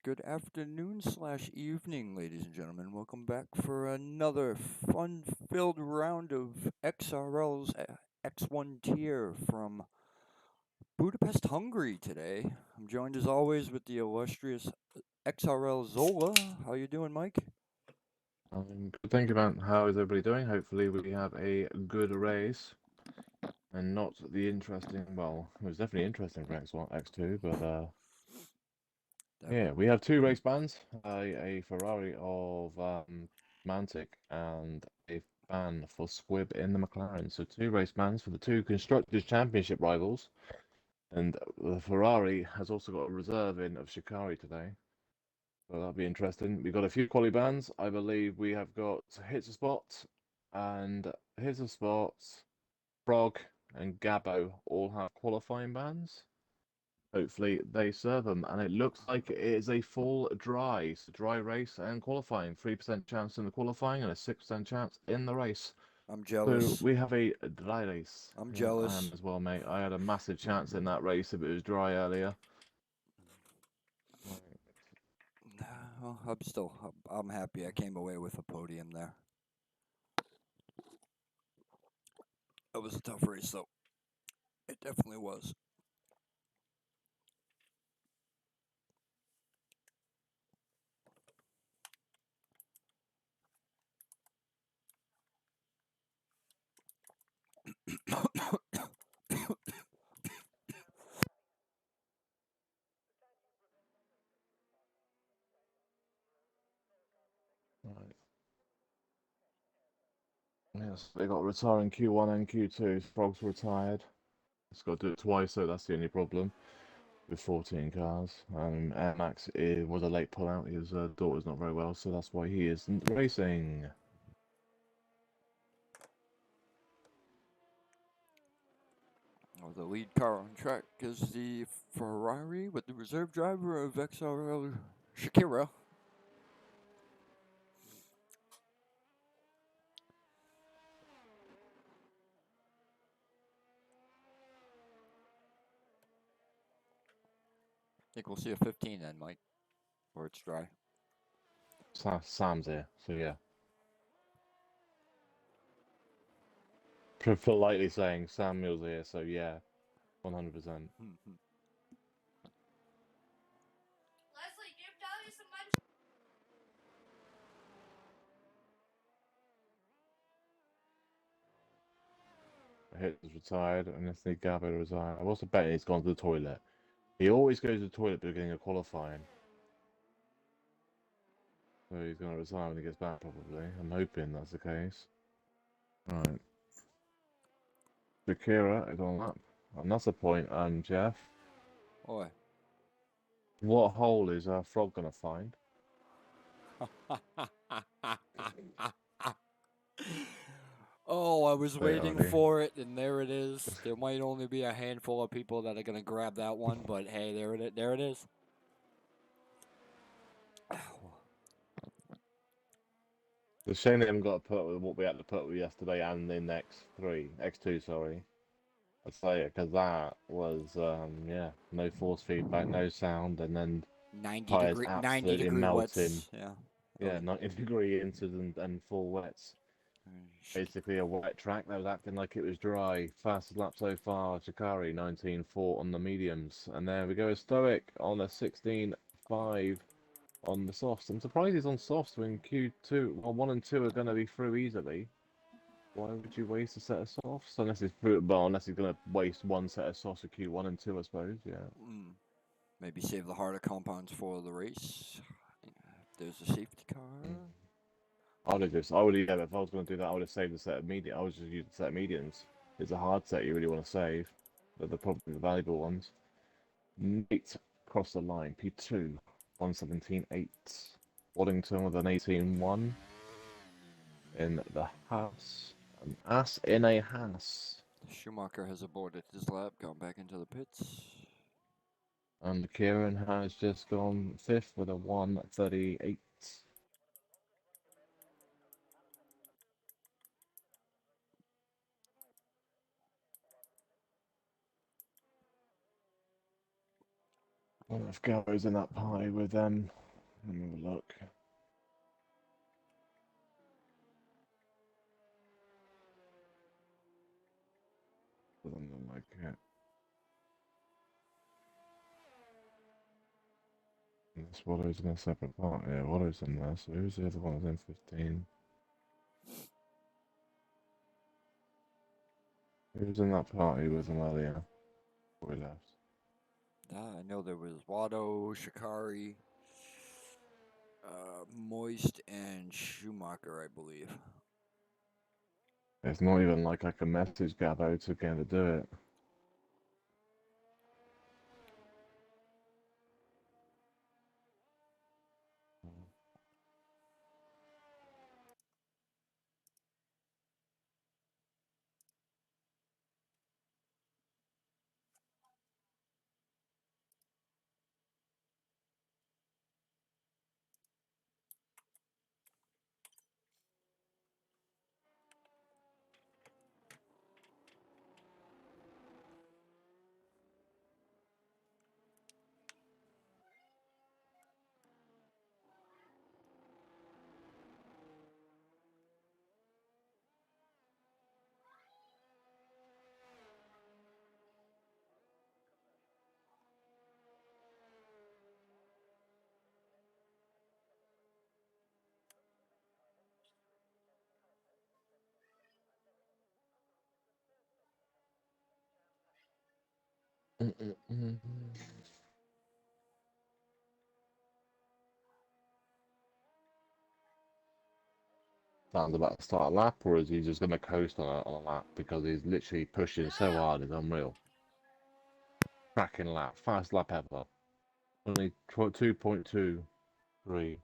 Good afternoon slash evening, ladies and gentlemen. Welcome back for another fun-filled round of XRL's X1 tier from Budapest, Hungary today. I'm joined as always with the illustrious XRL Zola. How you doing, Mike? Good. Thank you, man. How is everybody doing? Hopefully, we have a good race and not the interesting. Well, it was definitely interesting for X1, X2, but yeah, Definitely. we have two race bands: a Ferrari of Mantic and a ban for Squibb in the McLaren. So two race bans for the two constructors' championship rivals, and the Ferrari has also got a reserve in of Shikari today. So that'll be interesting. We've got a few quali bands. I believe we have got Hits a Spot and Hits a Spot, Frog, and Gabbo all have qualifying bans. Hopefully they serve them. And it looks like it is a full dry. So dry race and qualifying. 3% chance in the qualifying and a 6% chance in the race. I'm So jealous. we have a dry race. I'm Yeah, I am jealous. as well, mate. I had a massive chance in that race if it was dry earlier. Right. Well, I'm happy I came away with a podium there. It was a tough race, though. It definitely was. Right. Yes, they got retiring Q1 and Q2. Frog's retired. It's got to do it twice, so that's the only problem with 14 cars. Air Max was a late pullout. His daughter's not very well, so that's why he isn't racing. Well, the lead car on track is the Ferrari with the reserve driver of XRL Shakira. I think we'll see a 15 then, Mike, where it's dry. Sam's here, so yeah. Politely saying Samuel's here, so yeah, 100%. Hit is retired, and Anthony Gabbo retired. I was betting he's gone to the toilet. He always goes to the toilet at the beginning of qualifying. So he's going to retire when he gets back, probably. I'm hoping that's the case. Right. Shakira is on lap. And that's a point, Jeff. Oi. What hole is our frog going to find? Oh, I was Wait, waiting already. for it, and there it is. There might only be a handful of people that are gonna grab that one, but hey, there it is. The shame they haven't got to put with what we had to put with yesterday and in X3, X2, sorry. I'd say it because that was, yeah, no force feedback, no sound, and then 90 tires degree, 90 absolutely degree melting. wets. Yeah. Yeah, 90-degree incident and full wets. Basically a wet track that was acting like it was dry. Fastest lap so far, Shikari 19.4 on the mediums. And there we go, Stoic on a 16.5 on the softs. I'm surprised he's on softs when Q2, well, 1 and 2 are going to be through easily. Why would you waste a set of softs? Unless it's through, well, unless he's going to waste one set of softs for Q1 and 2, I suppose, yeah. Maybe save the harder compounds for the race. There's a safety Mm. car. I would have, yeah, if I was going to do that, I would have saved the set of medium. I would just use the set of mediums. It's a hard set you really want to save, but they're probably the valuable ones. Nate crossed the line, P2, 117.8. Waddington with an 18.1 in the house. An ass in a house. Schumacher has aborted his lap, gone back into the pits. And Kieran has just gone fifth with a 138. I wonder if Gallo's in that party with them. Let me have a look. Doesn't look like it. Unless Wallo's in a separate part. Yeah, Wallo's in there. So who's the other one who's in 15? Who was in that party with them earlier before we left? I know there was Watto, Shikari, Moist, and Schumacher, I believe. It's not even like I can message Gabbo to get him to do it. Sounds about to start a lap, or is he just going to coast on a lap because he's literally pushing so hard? It's unreal. Cracking lap, fast lap ever. Only 2.23.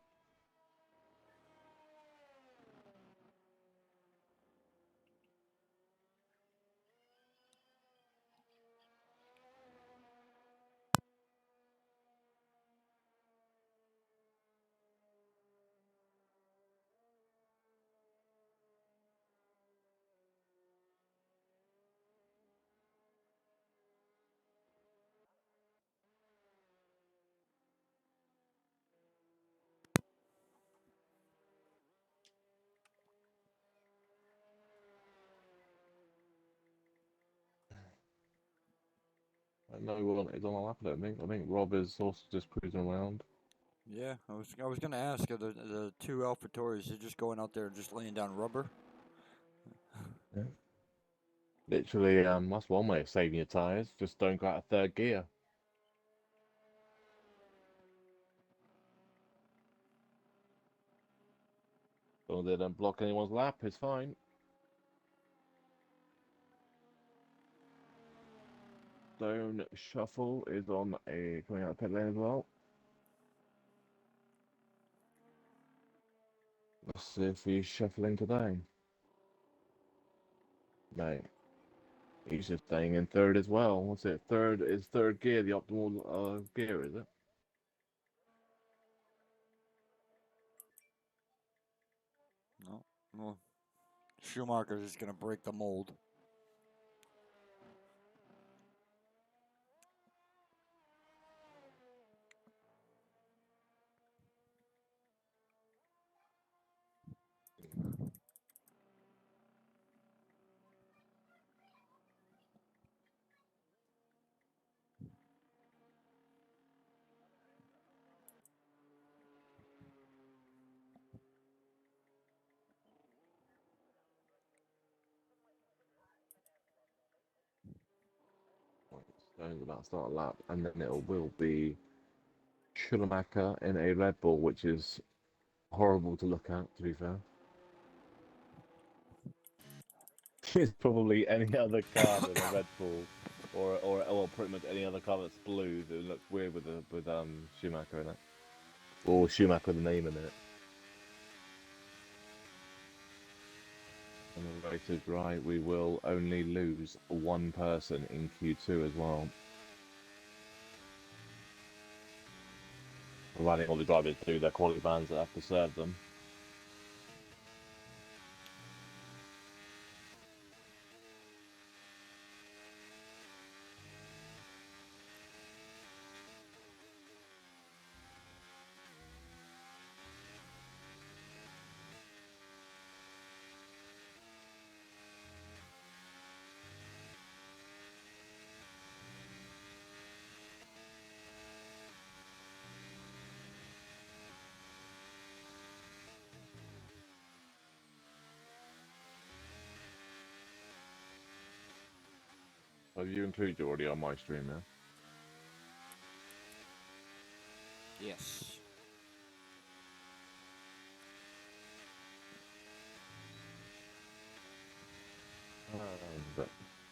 No one is on a lap, I don't think. I think Rob is also just cruising around. Yeah, I was gonna ask, are the two AlphaTauris are just going out there and just laying down rubber? Yeah. Literally, that's one way of saving your tyres. Just don't go out of third gear. So they don't block anyone's lap, it's fine. Stone Shuffle is on a coming out of pit lane as well. Let's see if he's shuffling today. No, he's just staying in third as well. What's it? Third is third gear, the optimal gear, is it? No. Well, Schumacher's just gonna break the mold. Stone's about to start a lap, and then it will be Schumacher in a Red Bull, which is horrible to look at, to be fair. It's probably any other car than a Red Bull, or pretty much any other car that's blue that looks weird with Schumacher in it, or Schumacher with the name in it. And the race is right. We will only lose one person in Q2 as well, providing all the drivers do their quality bans that have to serve them. Have you included already on my stream, yeah? Yes. And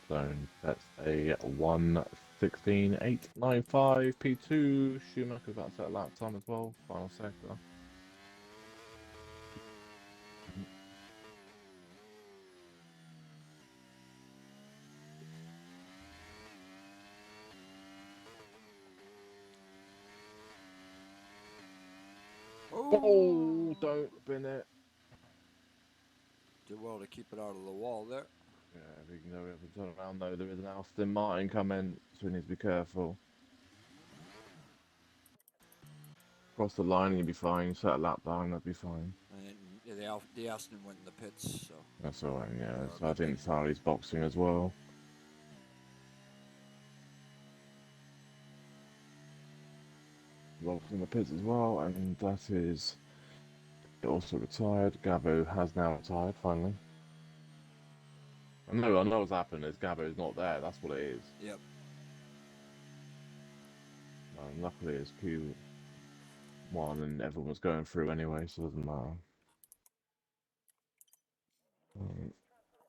so that's a 1:16.895 P2. Schumacher's about to set a lap time as well. Final sector. Oh, Oh! don't bin it. Did well to keep it out of the wall there. Yeah, if we can go over the turn around though, there is an Aston Martin coming, so we need to be careful. Cross the line and you'll be fine. Set a lap down, that'd be fine. And yeah, the Aston went in the pits, so That's alright, yeah. So I good thing. think Sally's boxing as well. Rob's in the pits as well, and that is also retired. Gabo has now retired, finally. I know what's happened is Gabo's not there, that's what it is. Yep. Luckily it's Q1 and everyone's going through anyway, so it doesn't matter.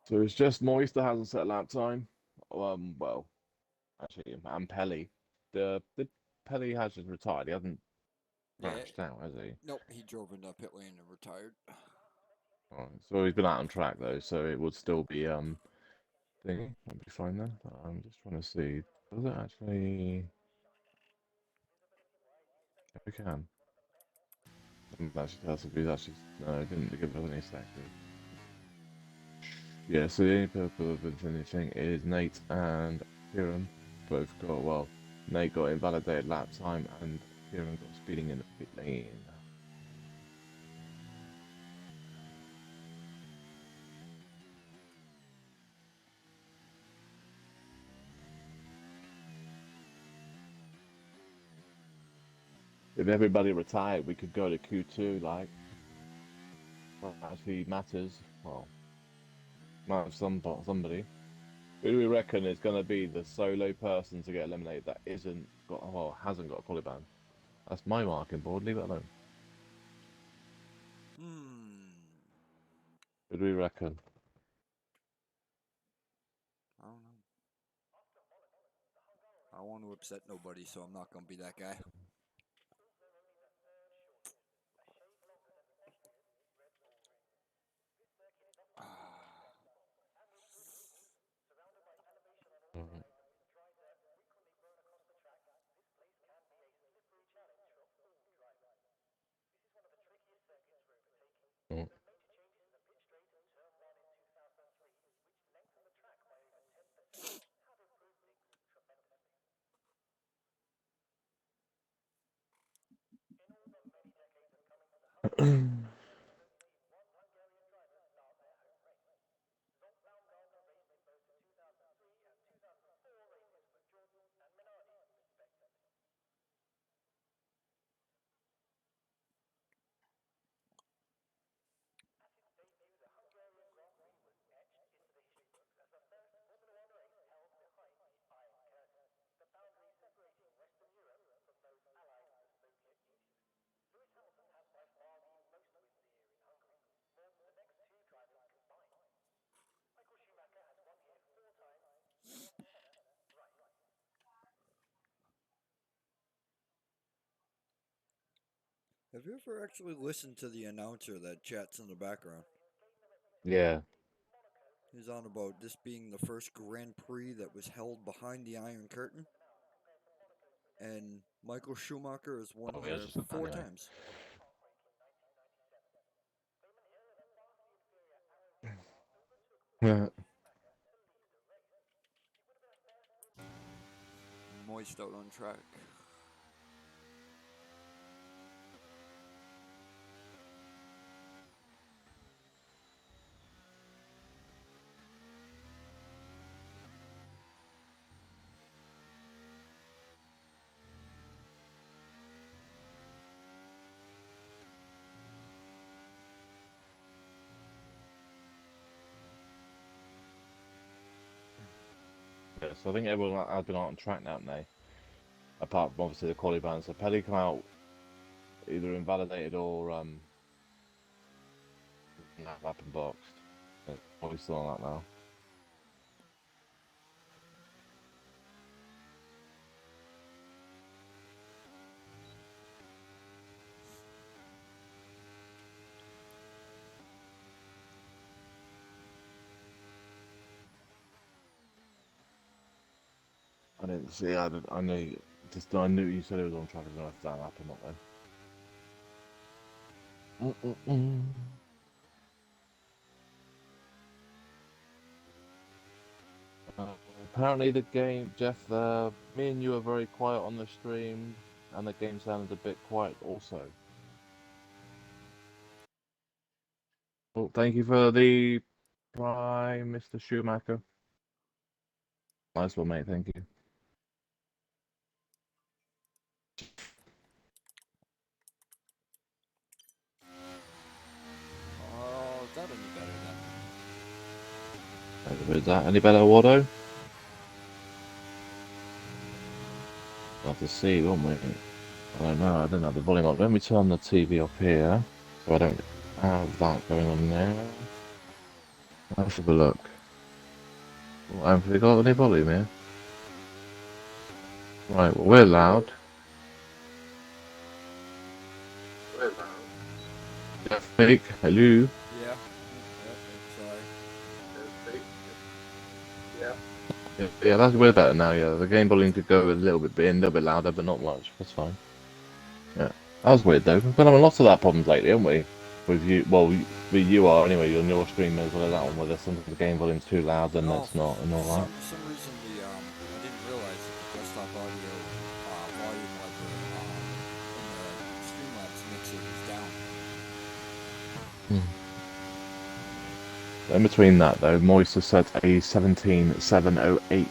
So it's just Moist that hasn't set lap time. Well, actually, and Pelly. The Pelly has just retired. He hasn't Yeah. crashed out, has he? Nope. He drove into pit lane and retired. Alright, so he's been out on track though, so it would still be thingy. That'd be fine then. I'm just trying to see. Does it actually? If we can. Actually, actually no, it didn't give us any sectors. Yeah, so the only people of anything is Nate and Kieran both got Nate got invalidated lap time and Kieran got speeding in the pit lane. If everybody retired, we could go to Q2, like, what actually matters. Well, might have somebody. Who do we reckon is going to be the solo person to get eliminated that hasn't got a qualifying? That's my marking board. Leave it alone. Hmm. Who do we reckon? I don't know. I don't want to upset nobody, so I'm not gonna be that guy. Mhm. Mhm. Have you ever actually listened to the announcer that chats in the background? Yeah. He's on about this being the first Grand Prix that was held behind the Iron Curtain, and Michael Schumacher has won Oh, yeah, there just said that four anyway. times. Yeah. Moist out on track. So I think everyone has been on track now, apart from obviously the quality ban. So Pelly come out either invalidated or lap and boxed. Probably still on that now. I didn't see. I knew. Just I knew you said it was on track. I don't know if that happened or not though. Uh, Apparently the game, Jeff. Me and you are very quiet on the stream, and the game sounded a bit quiet also. Well, thank you for the prime, Mr. Schumacher. Nice one, mate. Thank you. Oh, is that any better Is that any better, Watto? We'll have to see, won't we? I don't know. I don't have the volume up. Let me turn the TV up here, so I don't have that going on now. Let's have a look. Well, have we got any volume here? Right, well, we're loud. Jeff Fake, hello. then? Yeah. Sorry. Yeah, that's way better now. Yeah, the game volume could go a little bit, a little bit louder, but not much. That's fine. Yeah, that was weird though. We've been having lots of that problems lately, haven't we? With you, well, with you are anyway. On your stream as well as that one, where there's sometimes the game volume's too loud, then Oh, it's not, and all that. some reason I didn't realize that the desktop audio volume lever in the Streamlabs mixer was down. In between that though, Moist has set a 17.708,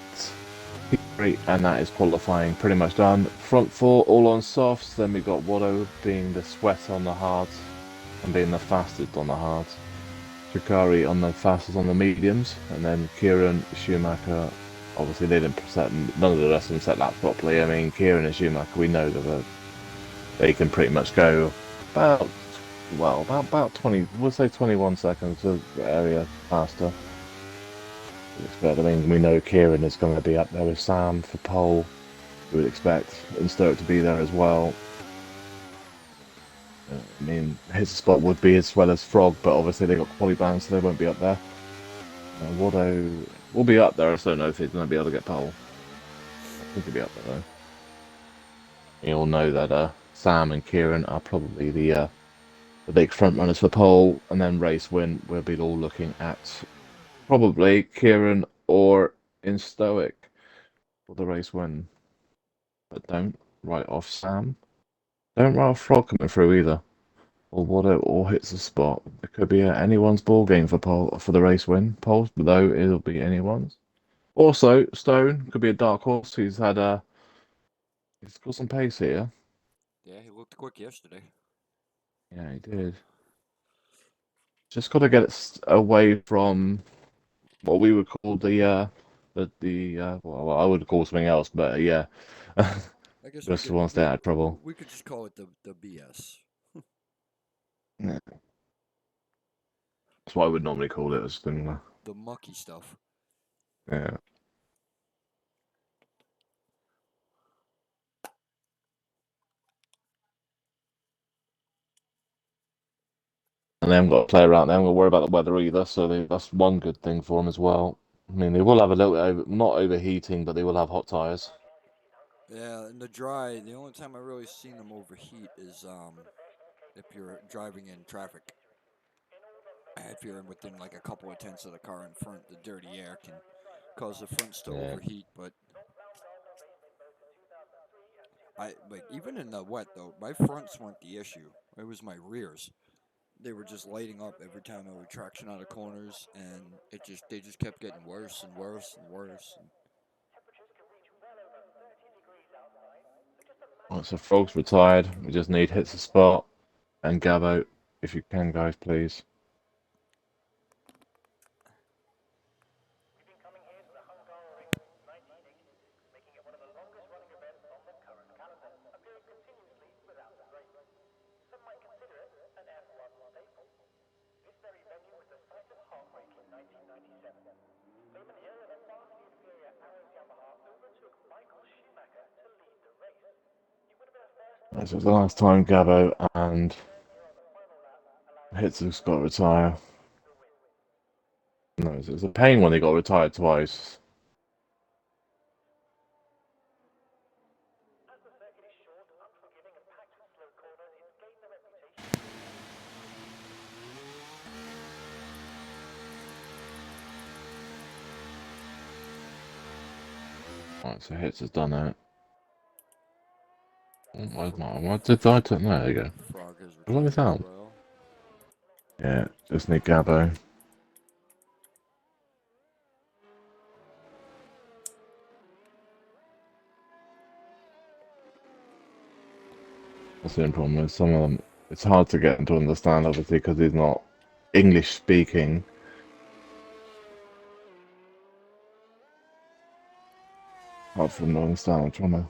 and that is qualifying pretty much done. Front four all on softs. Then we've got Watto being the sweat on the hards and being the fastest on the hards. Tricari on the fastest on the mediums, and then Kieran, Schumacher. Obviously, they didn't set, none of the rest of them set that properly. I mean, Kieran and Schumacher, we know that they can pretty much go about, well, about 20, we'll say 21 seconds to the area faster. I mean, we know Kieran is going to be up there with Sam for pole. We would expect, and Stoke to be there as well. I mean, his spot would be as well as Frog, but obviously they got quality bans, so they won't be up there. Watto will be up there. I just don't know if he's going to be able to get pole. I think he'll be up there though. You all know that Sam and Kieran are probably the big front runners for pole, and then race win. We'll be all looking at probably Kieran or in Stoic for the race win. But don't write off Sam. Don't write off Frog coming through either. Or Watto or hits the spot. It could be anyone's ball game for pole for the race win. Poles, though it'll be anyone's. Also, Stone could be a dark horse. He's got some pace here. Yeah, he looked quick yesterday. Yeah, he did. Just got to get it away from what we would call well, I would call something else, but yeah, I guess just wants to stay out of trouble. we could just call it the BS, Yeah. That's what I would normally call it. As thing. the mucky stuff. Yeah. And they haven't got to play around. They haven't got to worry about the weather either. So that's one good thing for them as well. I mean, they will have a little not overheating, but they will have hot tires. Yeah, in the dry, the only time I really seen them overheat is if you're driving in traffic. If you're within like a couple of tenths of the car in front, the dirty air can cause the fronts to Yeah. overheat. But I like even in the wet though, my fronts weren't the issue. It was my rears. They were just lighting up every time I would traction out of corners, and they just kept getting worse and worse and worse. Right, so Frog's retired. We just need hits a spot and Gabo, if you can, guys, please. This was the last time Gabbo and Hitz's got to retire. No, it was a pain when he got retired twice. Right, so Hitz has done it. Oh, where's my? What did I turn? There you go. Frog has What did I retired as sound? well. Yeah, just need Gabbo. That's the only problem with some of them. It's hard to get him to understand, obviously, because he's not English speaking. Hard for him to understand. I'm trying to.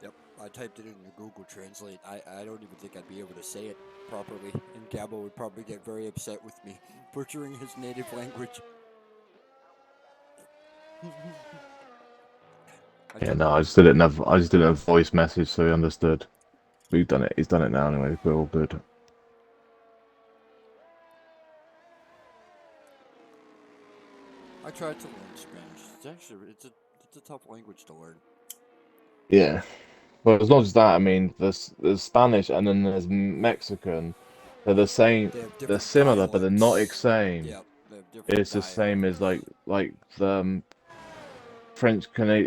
Yep, I typed it into Google Translate. I don't even think I'd be able to say it properly, and Gabo would probably get very upset with me butchering his native language. I Yeah, typed. no, I just did it. I just did a voice message, so he understood. We've done it. He's done it now anyway. We're all good. I tried to learn Spanish. It's a tough language to learn. Yeah. But it's not just that. I mean, there's Spanish and then there's Mexican. They're the same. They have They're different similar, but they're not the dialects. same. Yep, they have different It's the same as dialects. like the French Oh yeah,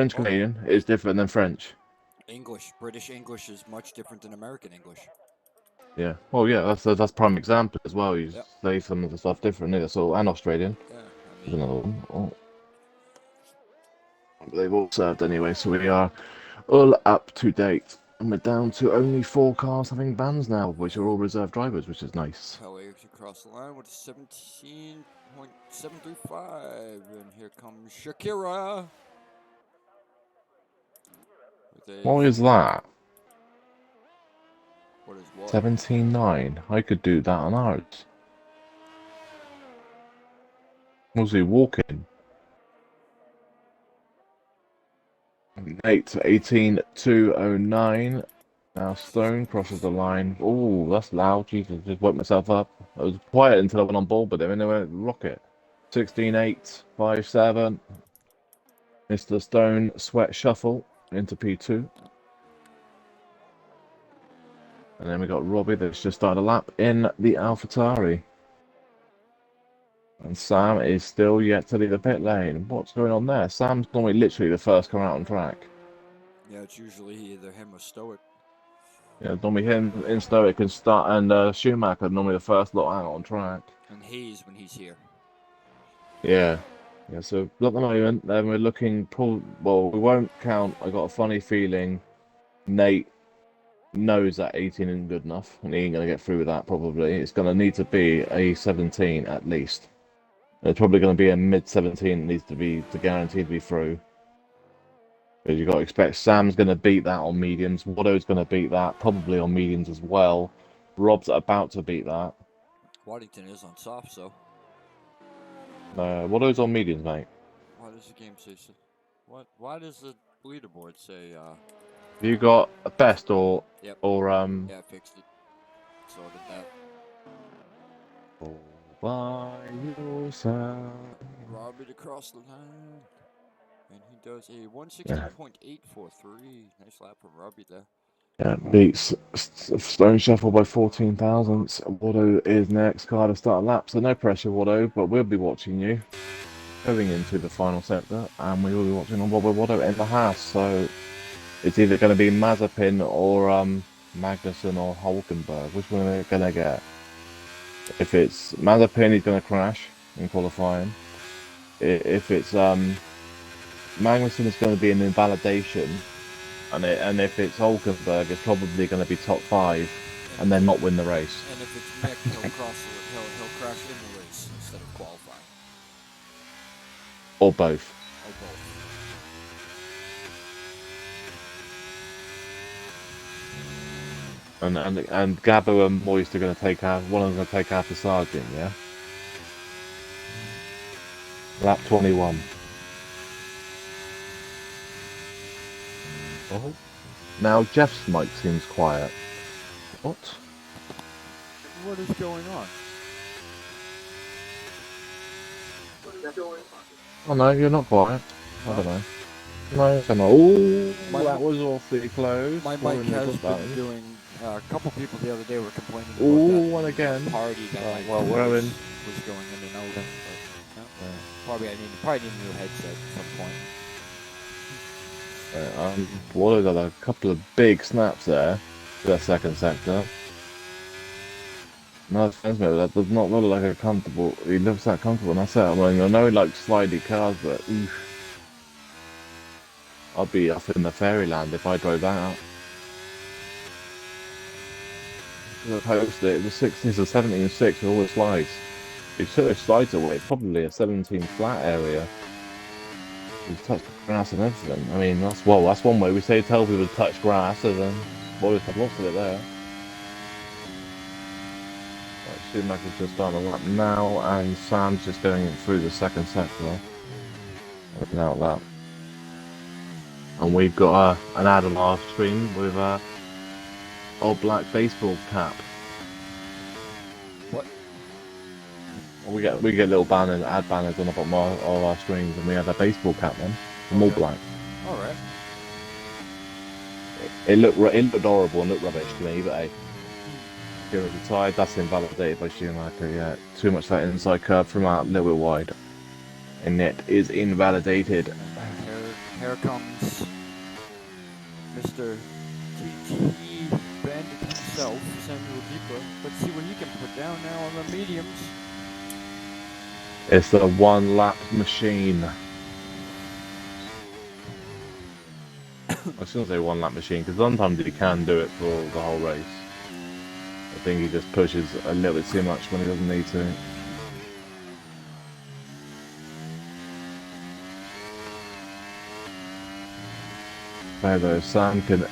Canadian is different than French. English, British English is much different than American English. Yeah. Well, yeah. That's prime example as well. You Yep. say some of the stuff differently. That's all. And Australian Yeah, I is mean, another one. Oh, they've all served anyway, so we are all up to date. And we're down to only 4 cars having bans now, which are all reserve drivers, which is nice. Pele across the line with a 17.735, and here comes Shakira with a What is that? what is what? 17.9. I could do that on ours. Was he walking? Nate, 18.209. Now Stone crosses the line. Oh, that's loud. Jesus, just woke myself up. I was quiet until I went on board with him, and then went rocket. 16.857. Mr. Stone sweat shuffle into P2. And then we got Robbie that's just started a lap in the AlphaTauri. And Sam is still yet to leave the pit lane. What's going on there? Sam's normally literally the first come out on track. Yeah, it's usually either him or Stoic. Yeah, normally him in Stoic and start and Schumacher normally the first lot out on track. And Hayes when he's here. Yeah. Yeah, so at the moment, then we're looking well, we won't count. I got a funny feeling Nate knows that 18 isn't good enough, and he ain't gonna get through with that probably. It's gonna need to be a 17 at least. It's probably gonna be a mid 17 that needs to be to guarantee to be through. Because you've got to expect Sam's going to beat that on mediums. Watto's going to beat that probably on mediums as well. Rob's about to beat that. Waddington is on soft, so Watto's on mediums, mate. why does the game say so? What? Why does the leaderboard say? Have you got a best Yep. or Yeah, I fixed it. So did that. Hold by yourself. Robbie to cross the line. And he does a Yeah, 116.843. Nice lap from Robbie there. yeah, beats Stone Shuffle by 14 thousandths. Watto is next car to start a lap, so no pressure, Watto, but we'll be watching you going into the final sector, and we will be watching on Robert Watto in the Haas. So it's either going to be Mazepin or Magnussen or Hulkenberg. Which one are they going to get? If it's Mazepin, he's going to crash in qualifying. If it's Magnussen, it's going to be an invalidation, and if it's Hulkenberg, it's probably going to be top five, and then not win the race. And if it's Mick, he'll crash in the race instead of qualifying. Or both. Or both. And Gabo and Moist are going to take out. One of them going to take out the Sergeant. Yeah. Lap 21. Oh. Now Jeff's mic seems quiet. What? What is going on? Oh no, you're not quiet. No? I don't know. No, come on. Ooh, My that was awfully close. My mic has been doing. A couple people the other day were complaining about Ooh, that one again. party that Well, we're having. was going in and out. But, no. Probably need a new headset at some point. Waller's had a couple of big snaps there for that second sector. No offense, mate, that does not look like a comfortable. He looks that comfortable, and that's it. I mean, I know he likes slidey cars, but oof. I'd be up in the fairyland if I drove that out. I posted it was 16s or 17.6 with all the slides. If you took those slides away, probably a 17 flat area. You touched the grass and everything. I mean, that's one way we say tell people to touch grass, and then boys have lots of it there. Right, Schumacher's just on a lap now, and Sam's just going through the second sector. Without that. And we've got an ad on our screen with old black baseball cap. What? We get little banners, ad banners on the bottom of our screens, and we have a baseball cap then, from all black. All right. It looked horrible and looked rubbish to me, but hey, he was retired. That's invalidated by Schumacher. Yeah, too much that inside curve from out, a little bit wide, and it is invalidated. Here comes Mr. TT Bandit himself, Samuel Deepa. Let's see what he can put down now on the mediums. It's the one-lap machine. I shouldn't say one-lap machine, because sometimes he can do it for the whole race. I think he just pushes a little bit too much when he doesn't need to. Though Sam can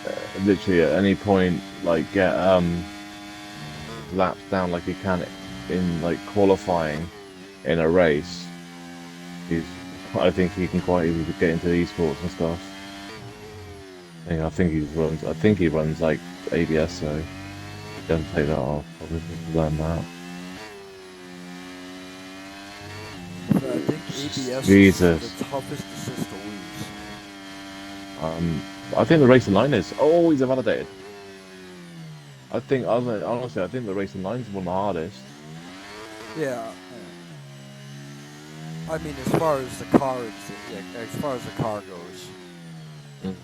literally at any point like get laps down like he can in like qualifying in a race. I think he can quite easily get into esports and stuff. I think he runs like ABS, so he doesn't take that off. Probably learn that. I think ABS Jesus. is the toughest assist to lose. I think the racing line is always invalidated. I think honestly, I think the racing line is one of the hardest. Yeah. I mean, as far as the car goes. Mm.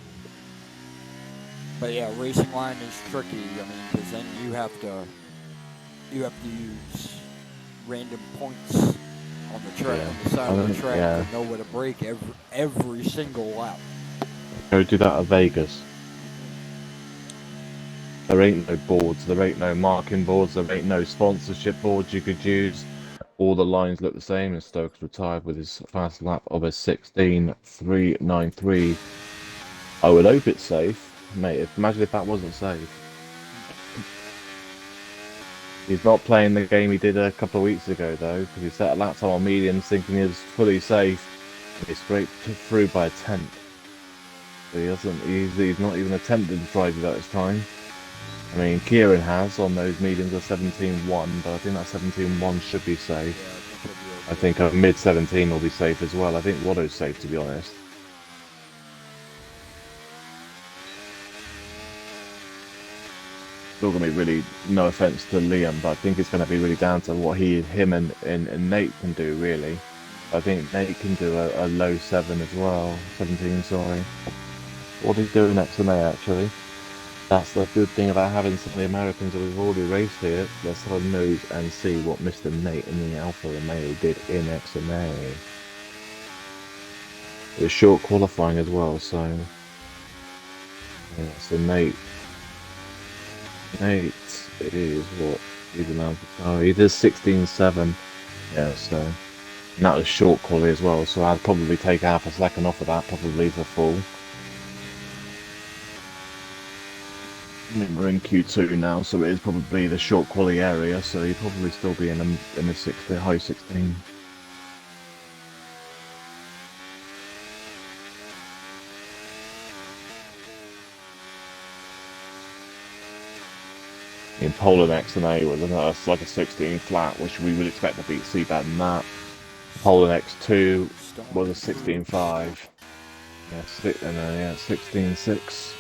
But yeah, racing line is tricky. I mean, because then you have to use random points on the track, on the side of the track, to know where to brake every single lap. Go do that at Vegas. There ain't no boards, there ain't no marking boards, there ain't no sponsorship boards you could use. All the lines look the same, and Stokes retired with his fast lap of a 16.393. I would hope it's safe. Mate, imagine if that wasn't safe. He's not playing the game he did a couple of weeks ago, though, because he set a lap time on mediums thinking he was fully safe, and he scraped through by a tenth. So he's not even attempted to drive without his time. I mean, Kieran has on those mediums a 17.1, but I think that 17.1 should be Yeah, I safe. think he'll be I okay. think a mid 17 will be safe as well. I think Watto's safe, to be honest. Still going to be really, no offense to Liam, but I think it's going to be really down to what him and Nate can do, really. I think Nate can do a low 7 as well. 17, sorry. What he's doing XMA, actually. That's the good thing about having some of the Americans that we've already raced here. Let's have a nose and see what Mr. Nate and the Alpha Romeo did in XMA. It was short qualifying as well, so yeah, so Nate is what he's allowed to oh, he did 16.7. Yeah, so and that was short quality as well, so I'd probably take half a second off of that, probably for full. I mean, we're in Q2 now, so it is probably the short quality area, so you'd probably still be in the 16, high 16. In Poland XNA was like a 16 flat, which we would expect to beat see better than that. Poland X2 Stone was a improved. 16.5. Yeah, yeah, 16.6.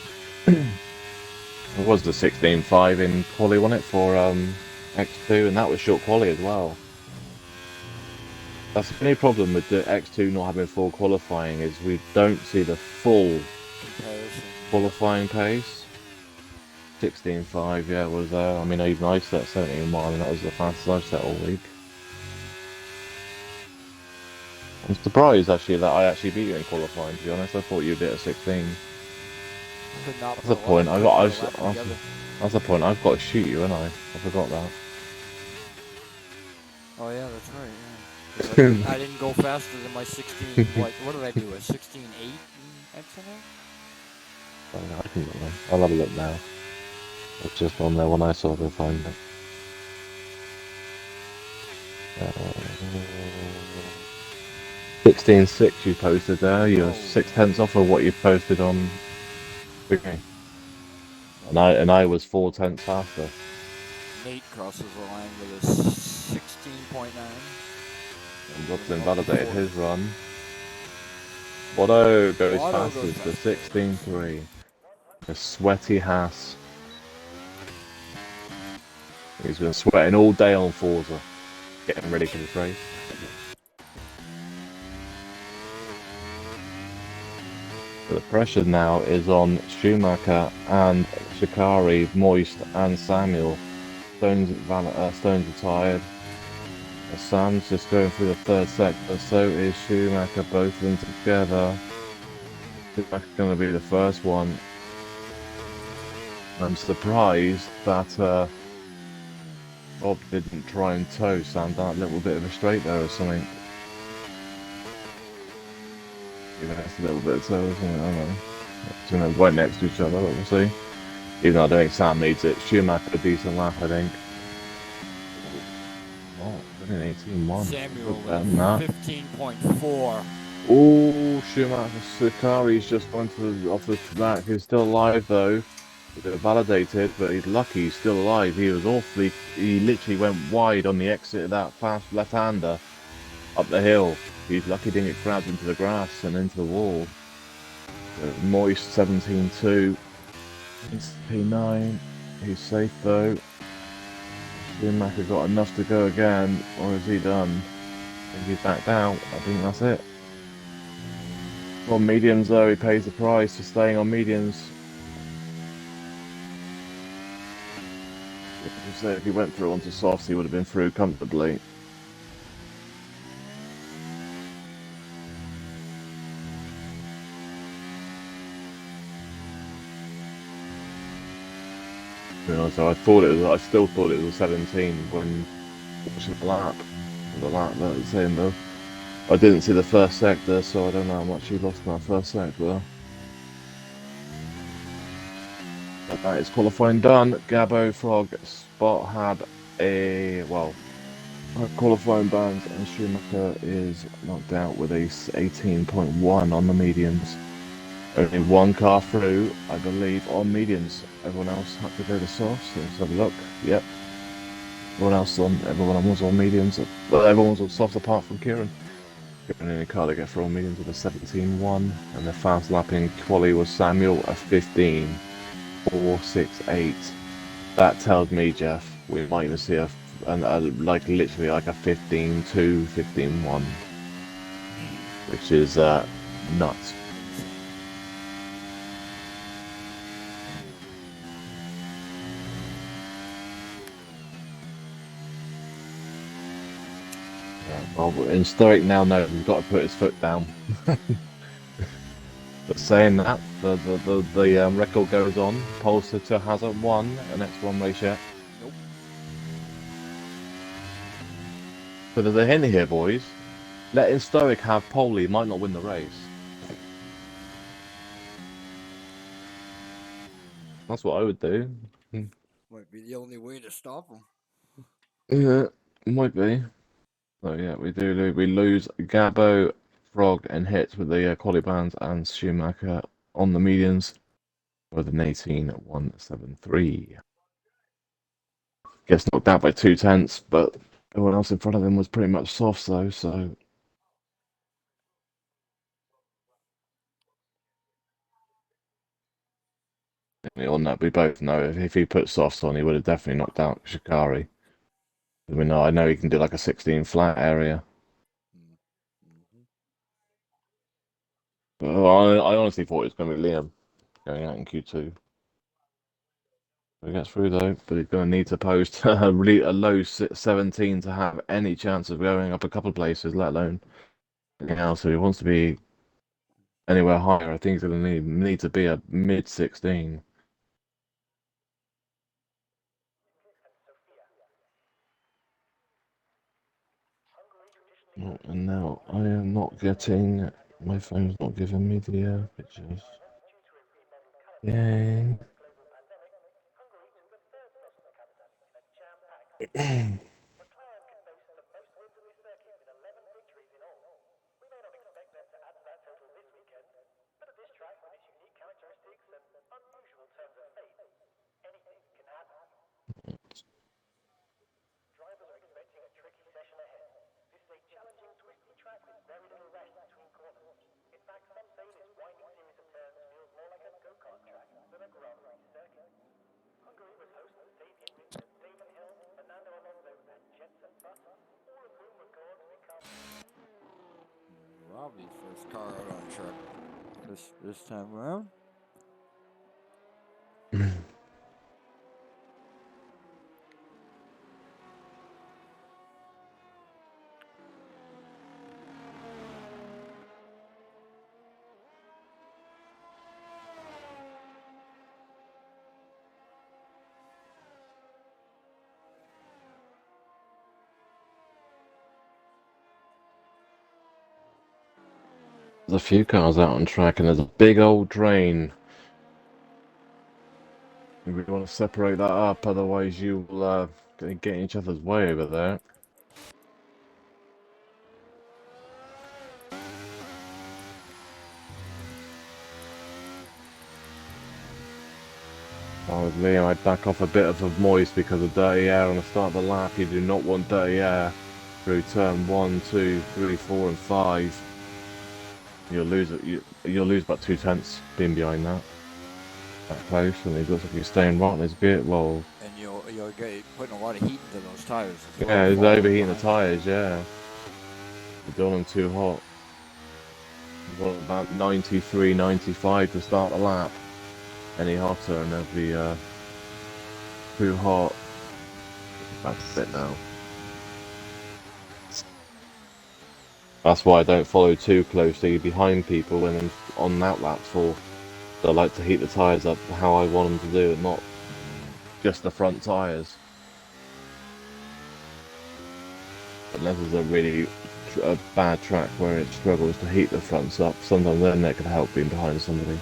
It was the 16.5 in quali, wasn't it, for X2, and that was short quali as well. That's the only problem with the X2 not having full qualifying is we don't see the full Comparison. Yep. qualifying pace. 16.5, yeah, was there. I mean, even I set 17.1, and that was the fastest I've set all week. I'm surprised actually that I actually beat you in qualifying. To be honest, I thought you'd be at 16. Could not That's put the a lap. point. I Couldn't got. put a lap together. That's the point. I've got to shoot you, and I forgot that. Oh yeah, that's right. Yeah. Because I didn't go faster than my 16. What did I do? A 16.8 in XNA? I can look now. I'll have a look now. It's just on there when I saw the find it. Uh, 16.6 you posted there. You're Oh, 6/10 off of what you posted on. Okay. And I was 4/10 faster. Nate crosses the line with a 16.9. And We're Robson gonna go up to validated 40. his run. Watto goes Watto goes fastest to faster. 16.3. A sweaty Haas. He's been sweating all day on Forza, getting ready for this race. So the pressure now is on Schumacher and Shikari, Moist and Samuel. Stone's retired. Sam's just going through the third sector, so is Schumacher, both of them together. Schumacher's going to be the first one. I'm surprised that Bob didn't try and tow Sam down a little bit of a straight there or something. Even that's a little bit of tow or something, I don't know. It's going to be right next to each other, but we'll see. Even though I don't think Sam needs it. Schumacher a decent lap, I think. Oh, an 18-1. Samuel Good with bet, a Matt. 15.4. Oh, Schumacher Sakari's just gone to off the track. He's still alive though. Validated, but he's lucky he's still alive. He literally went wide on the exit of that fast left-hander up the hill. He's lucky he didn't get grabbed into the grass and into the wall. Moist 17.2. He's P9. He's safe though. Schumacher got enough to go again, or is he done? I think he's backed out. I think that's it. On mediums though, he pays the price for staying on mediums. If he went through onto softs, he would have been through comfortably. You know, so I still thought it was a 17 when watching the lap that was saying though. I didn't see the first sector, so I don't know how much he lost in that first sector. But that is qualifying done. Gabo Frog Spot had qualifying bands, and Schumacher is knocked out with a 18.1 on the mediums. Only one car through, I believe, on mediums. Everyone else had to go to softs. Let's have a look. Yep. Everyone was on mediums. Well, everyone was on softs apart from Kieran. Kieran in a car to get through on mediums with a 17.1, and the fast lapping quali was Samuel a 15.468. That tells me, Jeff, we might even see like literally like a 15.2, 15.1, which is nuts. Insane. Yeah, well, in Stoic now knows he's got to put his foot down. But saying that, the record goes on. Polster hasn't won an X1 race yet. Nope. So there's a hint here, boys. Letting Stoic have pole, he might not win the race. That's what I would do. Might be the only way to stop him. Yeah, might be. So yeah, we lose Gabo, Frog, and Hit with the quali bands, and Schumacher on the medians with an 18.173. Gets knocked out by 2/10, but everyone else in front of him was pretty much soft though. So we both know if he put softs on, he would have definitely knocked out Shikari. I know he can do like a 16 flat area. Mm-hmm. But I honestly thought it was going to be Liam going out in Q2. He gets through though, but he's going to need to post a low 17 to have any chance of going up a couple of places, let alone anything else. So he wants to be anywhere higher. I think he's going to need to be a mid 16. Oh, and now I am not getting my phone's not giving me the pictures. Yay! Robbie's first car out on track this time around. There's a few cars out on track, and there's a big old drain. We want to separate that up, otherwise you'll get in each other's way over there. If I was Liam, I'd back off a bit of the moist because of dirty air on the start of the lap. You do not want dirty air through turn 1, 2, 3, 4, and 5. You'll lose it. You'll lose about 2/10 being behind that close, and it looks like he's staying right on his bit. Well, And you'll get putting a lot of heat into those tires as well. yeah, he's Following overheating the behind. tires. Yeah, you're doing them too hot. You want about 93, 95 to start the lap. Any hotter, and they'll be too hot. That's it now. That's why I don't follow too closely behind people when I'm on that lap for. I like to heat the tyres up how I want them to do it, not just the front tyres. Unless it's a really a bad track where it struggles to heat the fronts up, sometimes then that could help being behind somebody.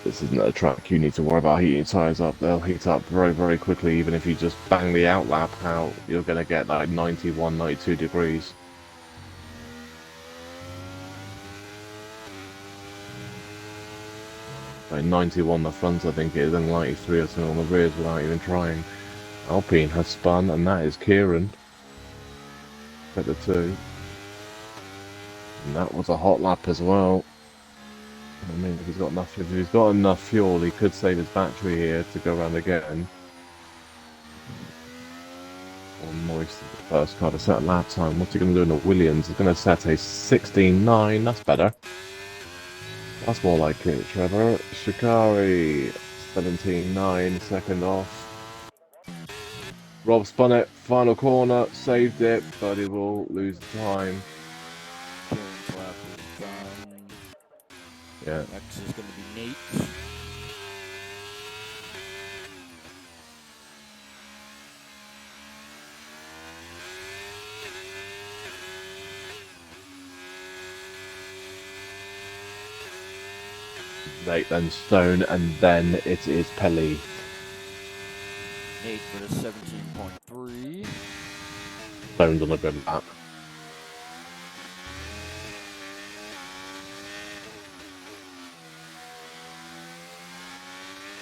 This isn't a track you need to worry about heating tires up. They'll heat up very, very quickly. Even if you just bang the outlap out, you're going to get like 91, 92 degrees. Like 91 on the front, I think it is, and 93 or something on the rears without even trying. Alpine has spun, and that is Kieran. At the two. And that was a hot lap as well. I mean, if he's got enough fuel, he could save his battery here to go around again. Or moist the first car to set a lap time. What's he going to do in the Williams? He's going to set a 16.9. That's better. That's more like it, Trevor. Shikari, 17.9, second off. Rob spun it, final corner, saved it, but he will lose time. Kieran's lap is done. Yeah. Next is going to be Nate. Nate, then Stone, and then it is Pelly. Nate with a 17.3. Stone's on a good lap.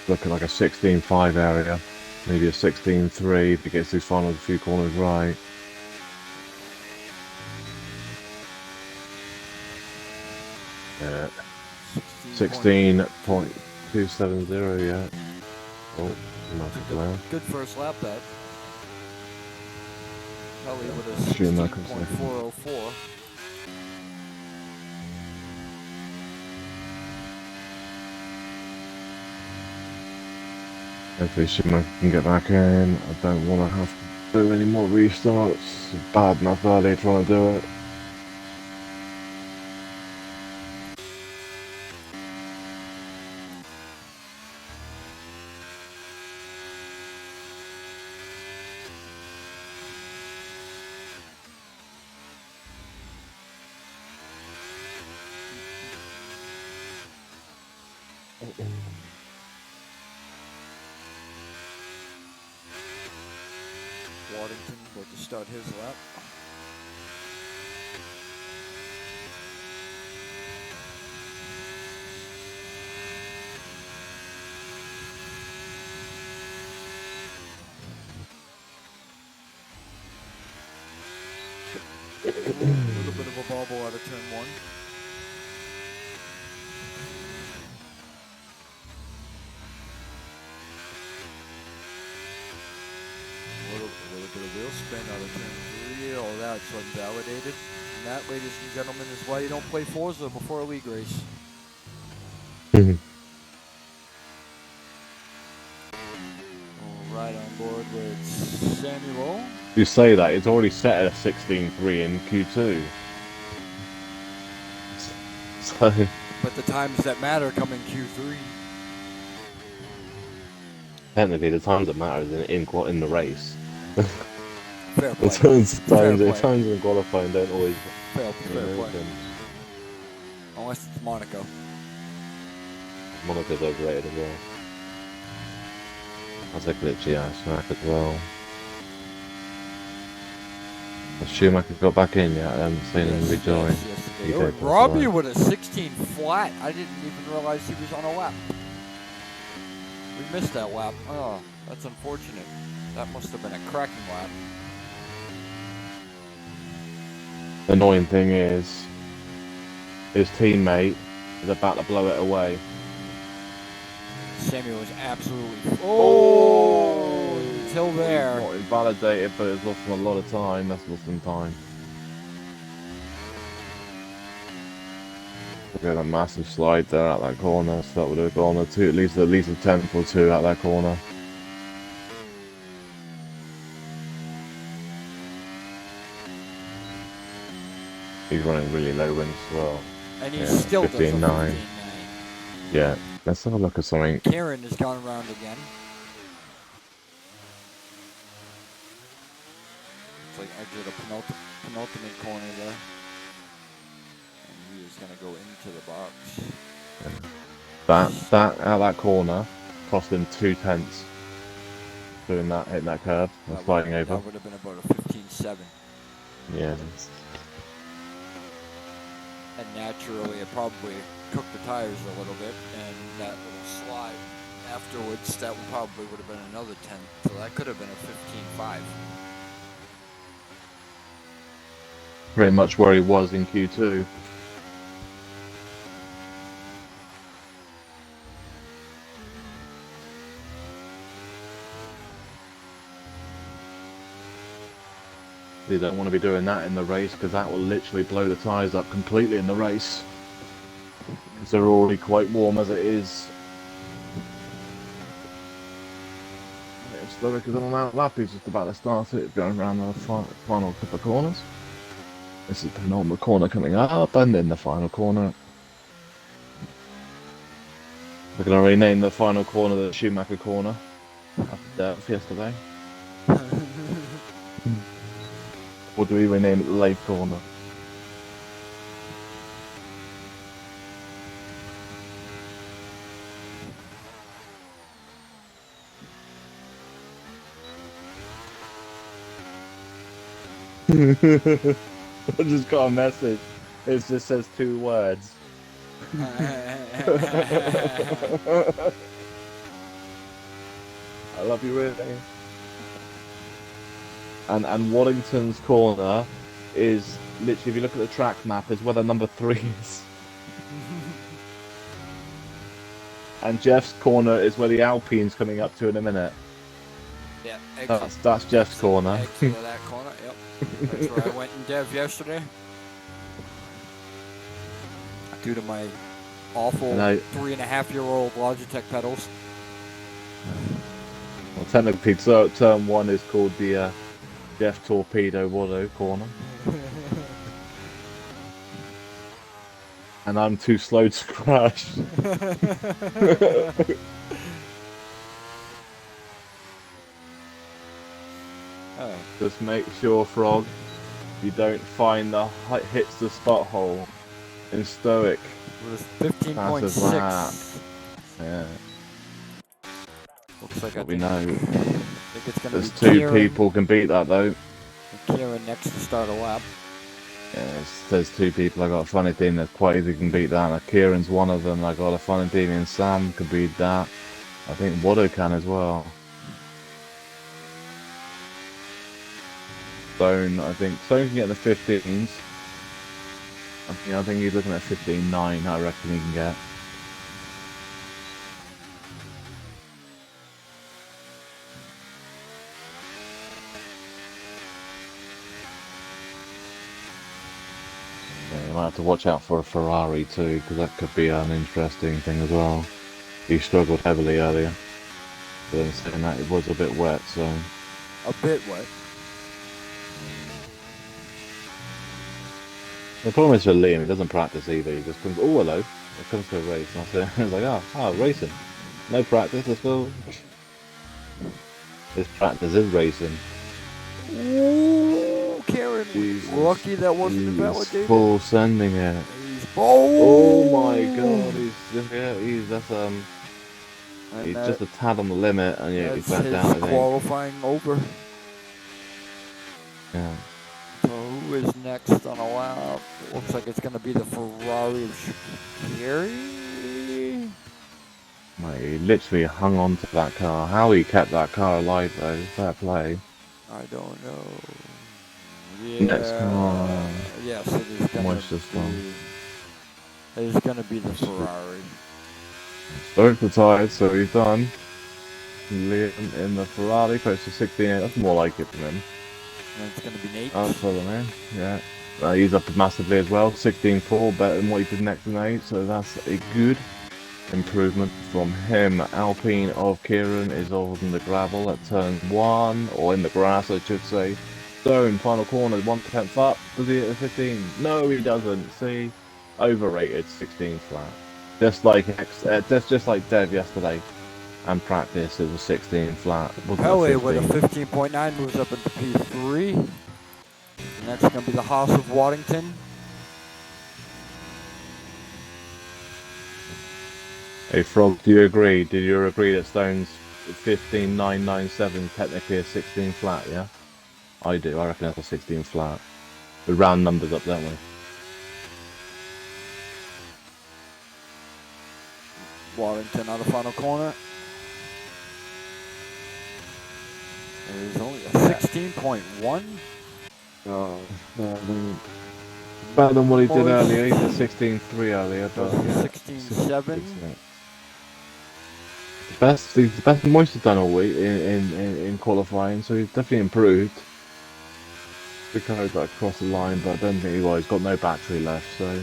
Looking like a 16.5 area. Maybe a 16.3 if he gets these final few corners right. Yeah. 16.270, yeah. Oh, good first lap, that. Pelly with a 16.404. Hopefully Schumacher can get back in. I don't want to have to do any more restarts. It's bad enough early trying to do it. Waddington about to start his lap. A little bit of a bobble out of turn one. A little bit of wheel spin out of turn three. Oh, that's unvalidated. And that, ladies and gentlemen, is why you don't play Forza before a league race. All right, on board with Samuel. You say that, it's already set at a 16.3 in Q2. So, but the times that matter come in Q3. Technically, the times that matter is in the race. Fair play. The times in qualifying don't always. Fair play. Unless it's Monaco. Monaco's overrated as well. That's a glitchy ass track as well. Has Schumacher got back in yet? I haven't seen him rejoin. Yes, Robbie with a 16 flat. I didn't even realize he was on a lap. We missed that lap. Oh, that's unfortunate. That must have been a cracking lap. The annoying thing is, his teammate is about to blow it away. Samuel is absolutely. Oh! Until there. Not invalidated, but it's lost him a lot of time. That's lost him time. Get a massive slide there at that corner. Start with a corner two, at least a tenth or two at that corner. He's running really low winds as well. And he's still 15.9. Yeah, let's have a look at something. Kieran has gone around again. It's like exit a penultimate corner there. And he is going to go into the box. That corner cost him 2 tenths doing that, hitting that curve and sliding over. That would have been about a 15.7. Yeah. And naturally, it probably cooked the tires a little bit, and that little slide afterwards, that probably would have been another 10. So that could have been a 15.5. Pretty much where he was in Q2. You don't want to be doing that in the race because that will literally blow the tyres up completely in the race. Because they're already quite warm as it is. It's slower because on that lap he's just about to start it, going around the final couple of corners. This is the penultimate corner coming up, and then the final corner. We're going to rename the final corner the Schumacher corner after death yesterday. Or do we rename it the Late corner? I just got a message. It just says 2 words. I love you, really. And Waddington's corner is literally, if you look at the track map, is where the number 3 is. And Jeff's corner is where the Alpine's coming up to in a minute. Yeah, that's Jeff's corner. Exit of that corner, yep. That's where I went in Dev yesterday. Due to my awful 3.5-year-old Logitech pedals. Well, technically, turn 1 is called the Jeff Torpedo Waddo corner. And I'm too slow to crash. Just make sure, Frog, you don't find the hits the spot hole in Stoic. It was 15.6. Yeah. Looks like we know. I think it's gonna There's be 2 Kieran, people can beat that though. Kieran next to start a lap. Yeah, there's 2 people. I got a funny team that quite easily can beat that. And Kieran's one of them. I got a funny team, and Sam can beat that. I think Waddo can as well. Stone, I think Stone can get the 15s. I think he's looking at 15.9. I reckon he can get. Yeah, you might have to watch out for a Ferrari too, because that could be an interesting thing as well. He struggled heavily earlier. But then saying that, it was a bit wet, so. A bit wet. The problem is for Liam, he doesn't practice either. He just comes, oh, hello. It comes to a race. And that's it. It's like, oh, racing. No practice, let's go. This practice is racing. Ooh, Karen. Lucky that wasn't invalidated. Full sending it. Oh my god. He's just a tad on the limit, and yeah, he's back down, I think. Qualifying over. Yeah. So who is next on a lap? Looks like it's going to be the Ferrari of Shaqiri. He literally hung on to that car. How he kept that car alive, though, fair play. I don't know. Yeah. Next car. Yes, it is going to be the Ferrari. Stoked the tires, so he's done. Liam in the Ferrari, close to 16. That's more like it for him. And it's going to be Nate. Oh, for the man, yeah. He's up massively as well. 16.4, better than what he did next to Nate, so that's a good improvement from him. Alpine of Kieran is on the gravel at turn 1, or in the grass, I should say. Stone, final corner, 1/10 up. Does he hit the 15? No, he doesn't. See, overrated 16 flat. Just like just like Dev yesterday. And practice, it was 16 flat. Pele with a 15.9 moves up into P3. And that's going to be the Haas of Waddington. Hey Frog, do you agree? Did you agree that Stone's 15997 is technically a 16 flat, yeah? I do. I reckon that's a 16 flat. We round numbers up, don't we? Warrington on the final corner. There's only a 16.1. Oh, better than what he did earlier. He did Moist 16.3 earlier, but does yeah, 16.7. he's the best Moist has done all week in qualifying, so he's definitely improved. We carried that across the line, but I don't think he was. He's got no battery left, so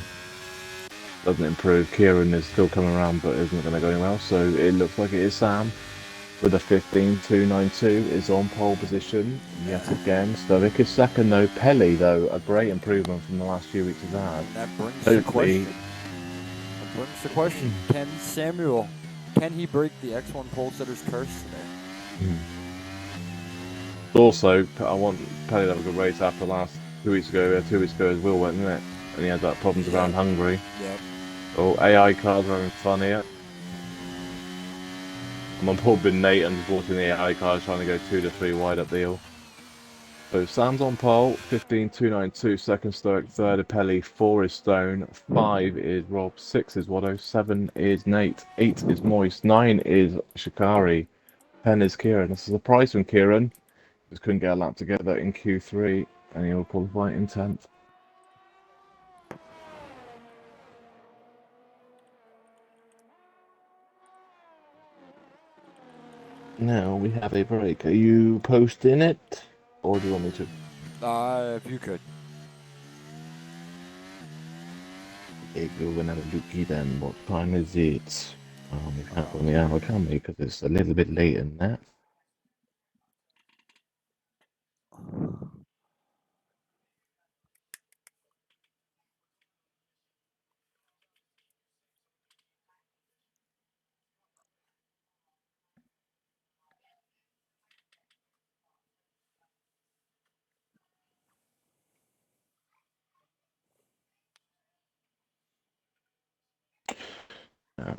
doesn't improve. Kieran is still coming around, but isn't going to go anywhere else. So it looks like it is Sam with a 15.292 is on pole position yet again. Stoic is second though. Pelly though, a great improvement from the last few weeks of that. And that brings the Hopefully, question. Can Samuel, can he break the X1 pole setter's curse today? also I want Pelly to have a good race after last 2 weeks ago. 2 weeks ago as Will went, isn't it? And he had that problems around Hungary. Yep. Oh, AI cars are having fun here. I'm on board with Nate and just watching the AI cars trying to go 2 to 3 wide up the hill. So Sam's on pole, 15.292, second Stoic, third Apelli, 4 is Stone, 5 is Rob, 6 is Watto, 7 is Nate, 8 is Moist, 9 is Shikari, 10 is Kieran. This is a surprise from Kieran. Just couldn't get a lap together in Q3 and he'll qualify in 10th. Now we have a break. Are you posting it or do you want me to? If you could. Okay, we're gonna have a looky then. What time is it? We can't go on the hour, can we? Because it's a little bit late in that. Uh,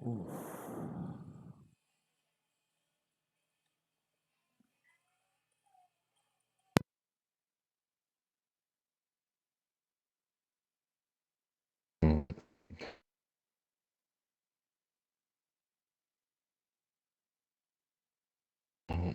Ooh. mm, mm.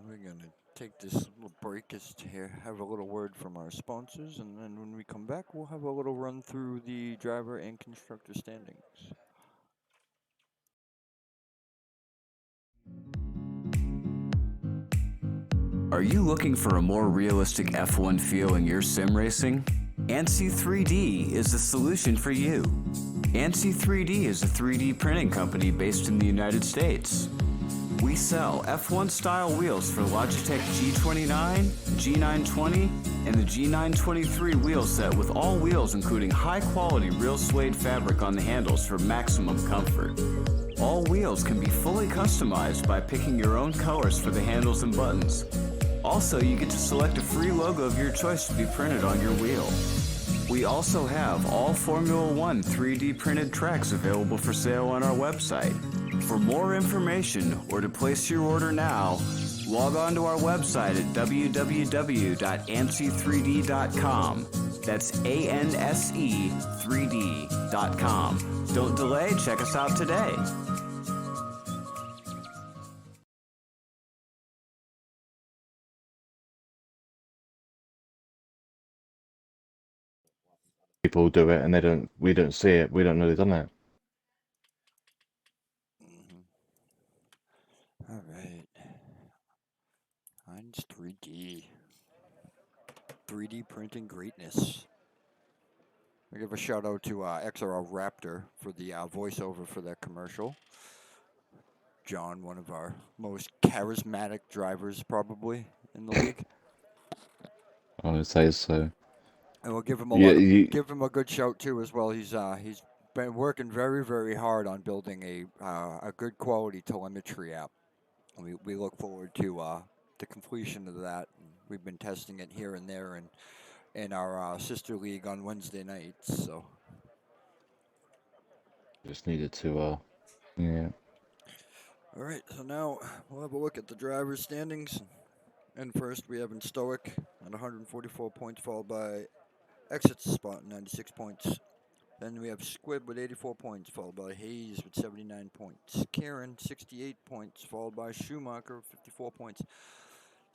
We're going to take this little break just to have a little word from our sponsors, and then when we come back, we'll have a little run through the driver and constructor standings. Are you looking for a more realistic F1 feel in your sim racing? ANSI 3D is the solution for you. ANSI 3D is a 3D printing company based in the United States. We sell F1 style wheels for Logitech G29, G920, and the G923 wheel set with all wheels including high quality real suede fabric on the handles for maximum comfort. All wheels can be fully customized by picking your own colors for the handles and buttons. Also, you get to select a free logo of your choice to be printed on your wheel. We also have all Formula One 3D printed tracks available for sale on our website. For more information or to place your order now, log on to our website at www.ansi3d.com. That's ANSE3D.com. Don't delay, check us out today. People do it and they don't. We don't see it. We don't know they've done it. means 3D. 3D printing greatness. I give a shout out to XRL Raptor for the voiceover for that commercial. John, one of our most charismatic drivers probably in the league. I would say so. And we'll give him a Yeah, give him a good shout too as well. He's been working very hard on building a good quality telemetry app. We look forward to the completion of that. We've been testing it here and there and in our sister league on Wednesday nights. So just needed to, yeah. all right, so now we'll have a look at the drivers' standings. And first we have in Stoic at 144 points, followed by Exit's spot 96 points. Then we have Squib with 84 points, followed by Hayes with 79 points. Karen, 68 points, followed by Schumacher, 54 points.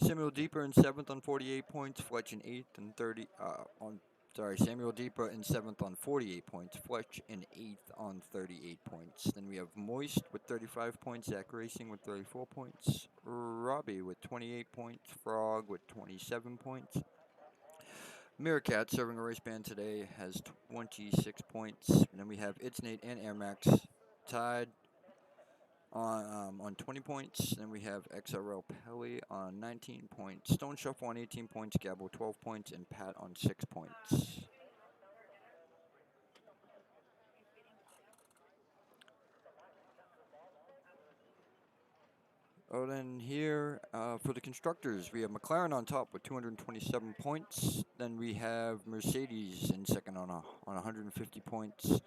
Samuel Deeper in 7th on 48 points. Fletch in 8th and 30 Samuel Deeper in 7th on 48 points. Fletch in 8th on 38 points. Then we have Moist with 35 points. Zach Racing with 34 points. Robbie with 28 points. Frog with 27 points. Meerkat, serving a race band today, has 26 points. And then we have It's Nate and Air Max tied on 20 points. Then we have XRL Pelly on 19 points. Stone Shuffle on 18 points. Gabo 12 points. And Pat on 6 points. Oh, then here for the constructors, we have McLaren on top with 227 points. Then we have Mercedes in second on 150 points. Then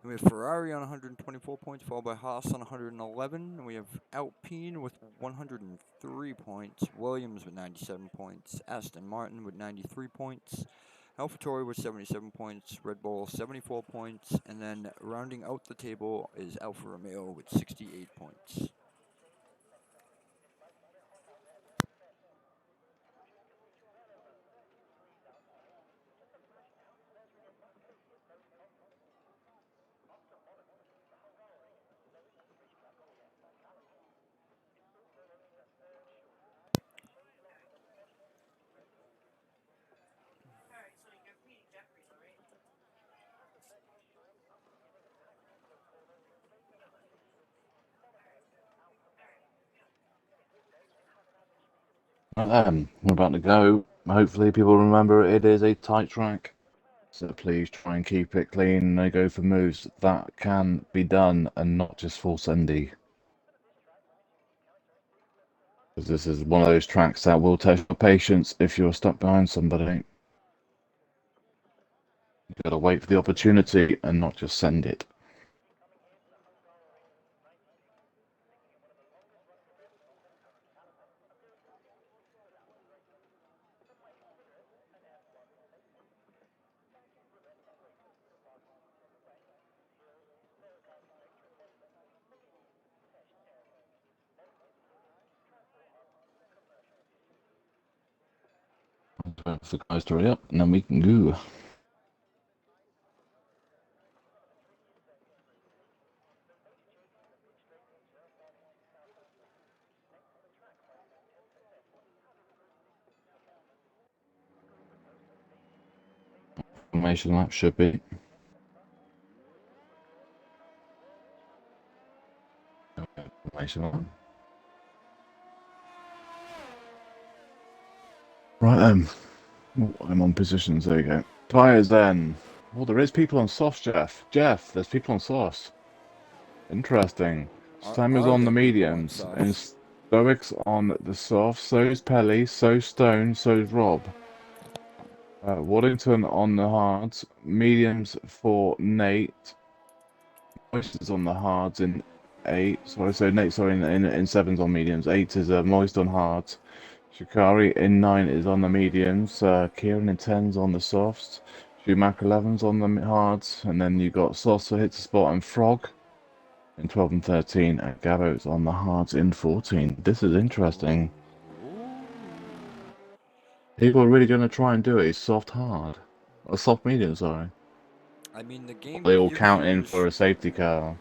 we have Ferrari on 124 points, followed by Haas on 111. And we have Alpine with 103 points. Williams with 97 points. Aston Martin with 93 points. AlphaTauri with 77 points. Red Bull 74 points. And then rounding out the table is Alfa Romeo with 68 points. We're about to go. Hopefully people remember it is a tight track. So please try and keep it clean and go for moves that can be done and not just full sendy. Because this is one of those tracks that will test your patience if you're stuck behind somebody. You've got to wait for the opportunity and not just send it. For the guys to hurry up and then we can go. Formation lap should be. Formation lap. Right then. Oh, I'm on positions, there we go. Tyres then. Oh, there is people on softs, Jeff. Jeff, there's people on softs. Interesting. Samuel's on the mediums, and Stoic's on the softs, so is Pelly, so's Stone, so's Rob. Waddington on the hards, mediums for Nate. Moist is on the hards in 8. So Nate, in 7's on mediums. 8 is Moist on hards. Shikari in 9 is on the mediums. Kieran in 10's on the softs. Schumacher 11's on the hards. And then you got Saucer hits the spot and Frog in 12 and 13. And Gabo's on the hards in 14. This is interesting. People are really going to try and do a soft hard. A soft medium, sorry. I mean, the game. They all count in for a safety car.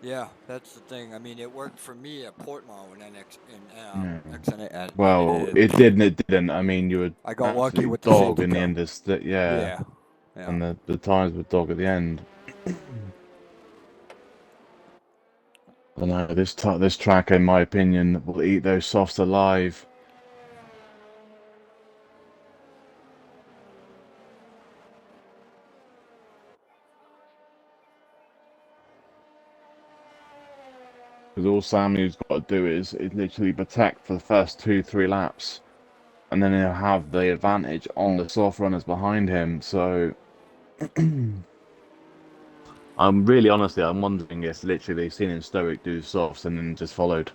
Yeah, that's the thing. I mean, it worked for me at Portmore and Yeah. Well, XNA. it did and it didn't. I mean, you were I got lucky absolute with the dog safety in the car. end. Yeah, Yeah, yeah. and the tires were dog at the end. I know this track, in my opinion, will eat those softs alive. Because all Samuel's got to do is literally protect for the first 2, 3 laps, and then he'll have the advantage on the soft runners behind him. So, I'm really honestly, I'm wondering if literally they've seen him stoic do softs and then just followed.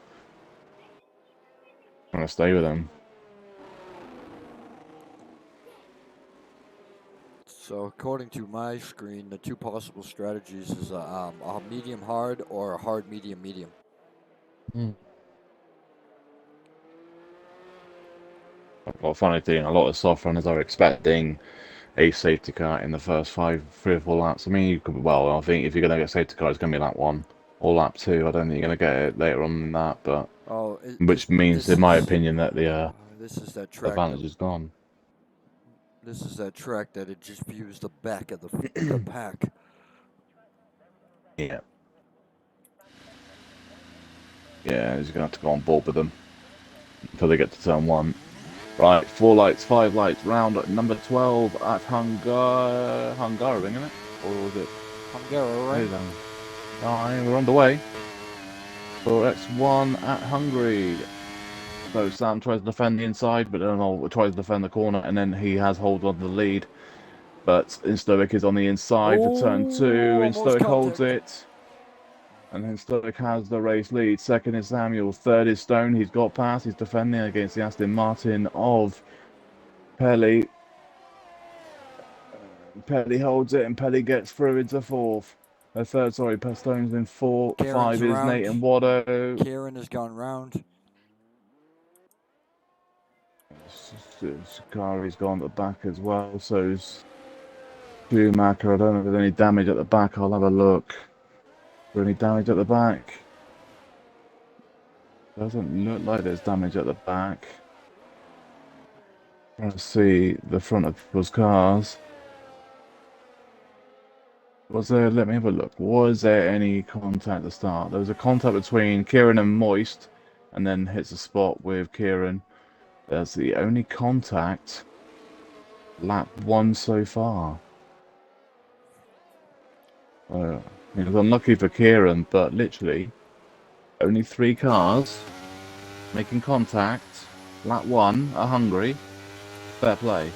I'm gonna stay with him. So according to my screen, the two possible strategies is a medium hard or a hard medium medium. Well, funny thing, a lot of soft runners are expecting a safety car in the first 3 or 4 laps. I mean, you could, well, I think if you're going to get safety car, it's going to be lap 1 or lap 2. I don't think you're going to get it later on than that, but Oh, which means, in my opinion, that the this is that track. advantage is gone. This is that track that it just views the back of the pack. Yeah. Yeah, he's going to have to go on board with them until they get to turn 1. Right, 4 lights, 5 lights, round at number 12 at Hungary, isn't it? Or was it? Hungary, right? Alright, we're underway for X1 at Hungary. So Sam tries to defend the inside, but then tries to defend the corner, and then he has hold on the lead. But Stoic is on the inside for turn 2, and Stoic holds it. And then Stoic has the race lead. Second is Samuel. Third is Stone. He's got past. He's defending against the Aston Martin of Pelly. Pelly holds it, and Pelly gets through into fourth. Third, sorry, Stone's in 4. Karen's 5 is round. Nate and Watto. Karen has gone round. Sakari's gone at the back as well. So's Schumacher. I don't know if there's any damage at the back. I'll have a look. Is there any damage at the back? Doesn't look like there's damage at the back. Trying to see the front of those cars. Was there, let me have a look. Was there any contact at the start? There was a contact between Kieran and Moist, and then hits a spot with Kieran. That's the only contact lap 1 so far. It was unlucky for Kieran, but literally only 3 cars making contact. Lap 1 at Hungary. Fair play.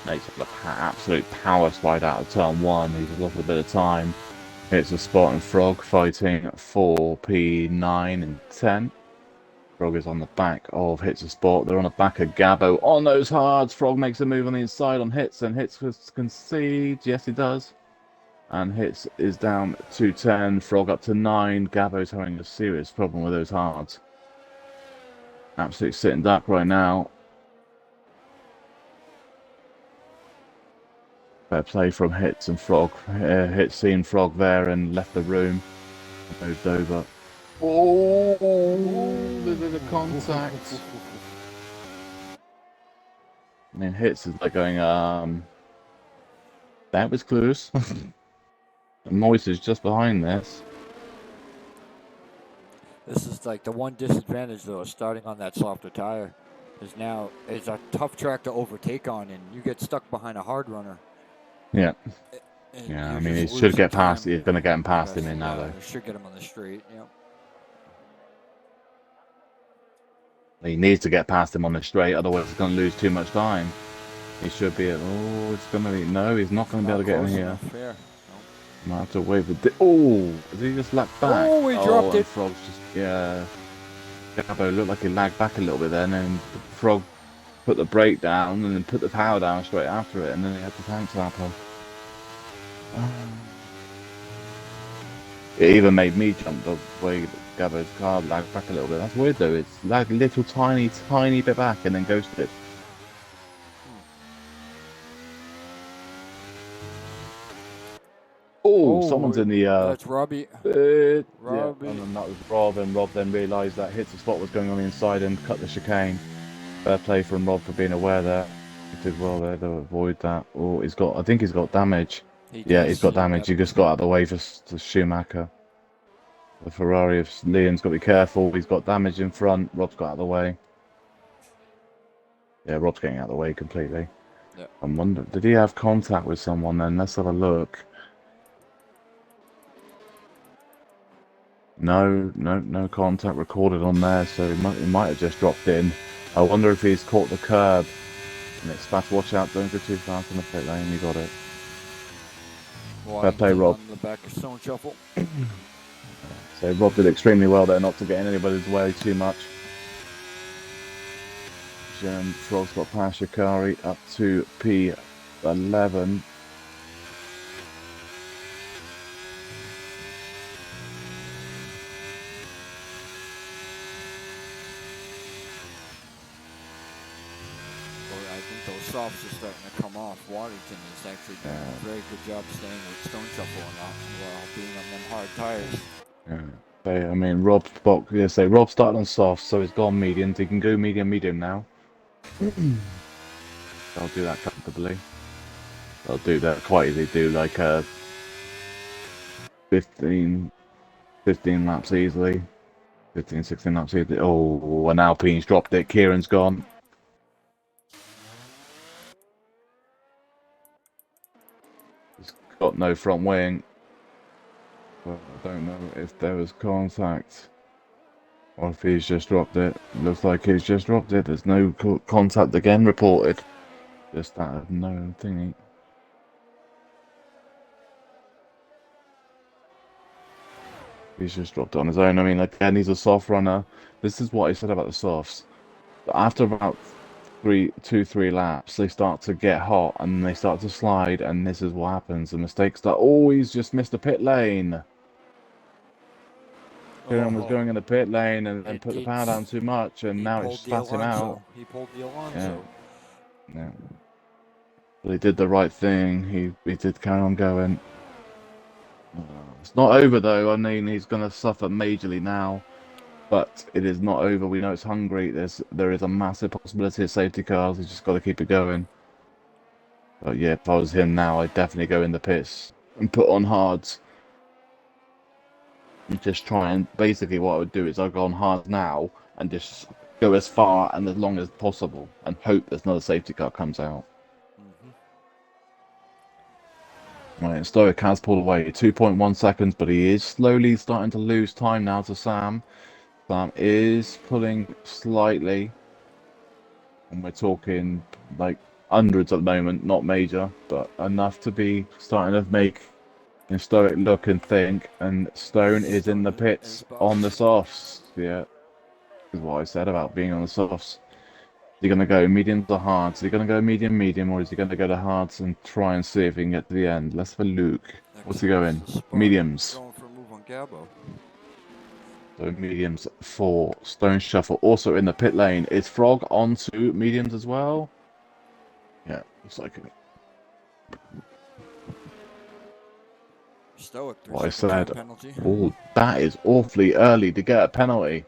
Makes an absolute power slide out of turn 1. He's lost a bit of time. Hits a spot and Frog fighting 4, P9 and 10. Frog is on the back of Hits a Spot. They're on the back of Gabbo on those hards. Frog makes a move on the inside on Hits, and Hits concedes. Yes, he does. And Hits is down to 10. Frog up to 9. Gabbo's having a serious problem with those hards. Absolute sitting duck right now. Fair play from Hits and Frog. Hits seen Frog there and left the room. Moved over. Oh, there's a contact. I mean, Hits is like going, that was close. And Moist is just behind this. This is like the one disadvantage though, starting on that softer tire. Is a tough track to overtake on, and you get stuck behind a hard runner. Yeah. Yeah, I mean, he should get past. He's going to get him past him in now, though. Should get him on the straight. Yeah. He needs to get past him on the straight, otherwise he's going to lose too much time. He should be at. Oh, it's going to be. No, he's not going to be able to get in here. Fair. Might have to wait for. Oh, did he just lag back? Oh, he dropped it. Frog's just. Yeah. Gabbo looked like he lagged back a little bit then, and the Frog put the brake down and then put the power down straight after it, and then he had the tank slap on. It even made me jump the way Gabbo's car lagged back a little bit. That's weird though. It's lagged a little tiny bit back and then ghosted. Oh, someone's in the that's Robbie. Yeah, Robbie. and then that was Rob, and Rob then realised that hit the spot was going on the inside and cut the chicane. Fair play from Rob for being aware there. He did well there to avoid that. Oh, I think he's got damage. Yeah, he's got damage. He just got out of the way for Schumacher. The Ferrari of Liam's got to be careful. He's got damage in front. Rob's got out of the way. Yeah, Rob's getting out of the way completely. Yeah. I'm wondering, did he have contact with someone then? Let's have a look. No contact recorded on there, so he might have just dropped in. I wonder if he's caught the curb. And it's fast. Watch out! Don't go too fast in the pit lane. You got it. Fair play, Rob. On the back of Stone Shuffle. So Rob did extremely well there, not to get in anybody's way too much. Frog's got past Shikari up to P11. I think those softs are starting to come off. Waddington is actually doing a very good job staying with Stone Shuffle and not while being on them hard tires. Yeah. I mean, Rob started on soft, so he's gone medium. He can go medium now. I'll do that comfortably. I'll do that quite easily. Do like 15 laps easily. 15, 16 laps easily. Oh, and Alpine's dropped it. Kieran's gone. He's got no front wing. Well, I don't know if there was contact or if he's just dropped it. Looks like he's just dropped it. There's no contact again reported. Just that no thingy. He's just dropped it on his own. I mean, again, he's a soft runner. This is what I said about the softs. After about 3 laps, they start to get hot and they start to slide, and this is what happens. The mistakes that always just missed the pit lane. Kieran was going in the pit lane and put the power down too much, and now it's spat him out. He pulled the Alonso. Yeah. But he did the right thing. He did carry on going. It's not over though. I mean, he's going to suffer majorly now, but it is not over. We know it's Hungary. There is a massive possibility of safety cars. He's just got to keep it going. But yeah, if I was him now, I'd definitely go in the pits and put on hards. And just try and basically what I would do is I'd go on hard now and just go as far and as long as possible and hope there's another safety car comes out. Right, Stoic has pulled away 2.1 seconds, but he is slowly starting to lose time now to Sam. Sam is pulling slightly, and we're talking like hundreds at the moment, not major, but enough to be starting to make Stoic look and think. And Stone is in the pits on the softs. Yeah, is what I said about being on the softs. Is he going to go medium to hards? Is he going to go medium, or is he going to go to hards and try and see if he can get to the end? Let's have a look. What's he going? Mediums. Going for a move on Gabo. So mediums for Stone Shuffle. Also in the pit lane is Frog onto mediums as well. Yeah, looks like it. Stoic, what I said. Oh, that is awfully early to get a penalty.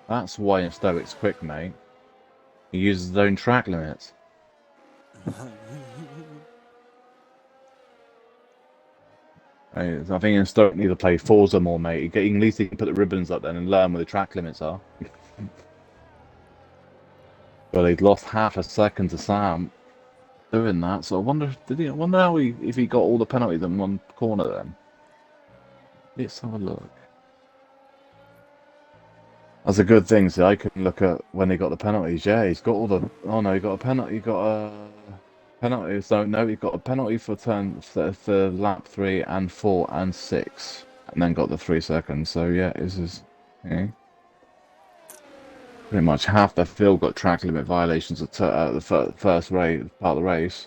That's why Stoic's quick, mate. He uses his own track limits. I think in Stoic need to play Forza more, mate. At least he can put the ribbons up then and learn where the track limits are. But he'd lost half a second to Sam doing that, so I wonder if he got all the penalties in one corner then. Let's have a look. That's a good thing. See, I can look at when he got the penalties. Yeah, he's got all the. Oh no, he got a penalty. He got a penalty. So no, he got a penalty for for lap 3 and 4 and 6, and then got the 3 seconds. So yeah, this is pretty much half the field got track limit violations at the first race part of the race.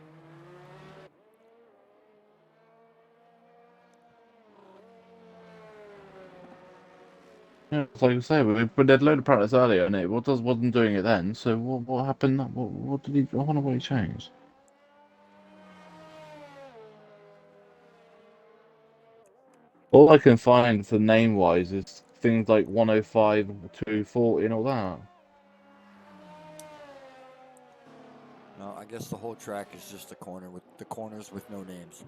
like I say, we did a load of practice earlier, and it wasn't doing it then. So what happened? What did he? I wonder what he changed. All I can find for name wise is things like 105, 240, and all that. No, I guess the whole track is just a corner with the corners with no names.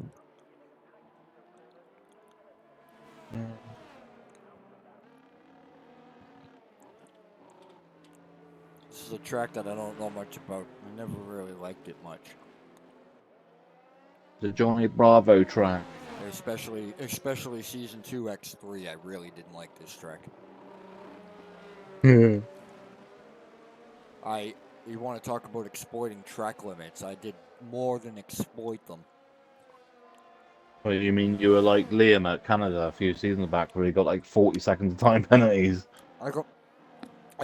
This is a track that I don't know much about. I never really liked it much. The Johnny Bravo track. Especially season 2 X3. I really didn't like this track. Yeah. You want to talk about exploiting track limits? I did more than exploit them. Well, you mean you were like Liam at Canada a few seasons back, where he got like 40 seconds of time penalties? I got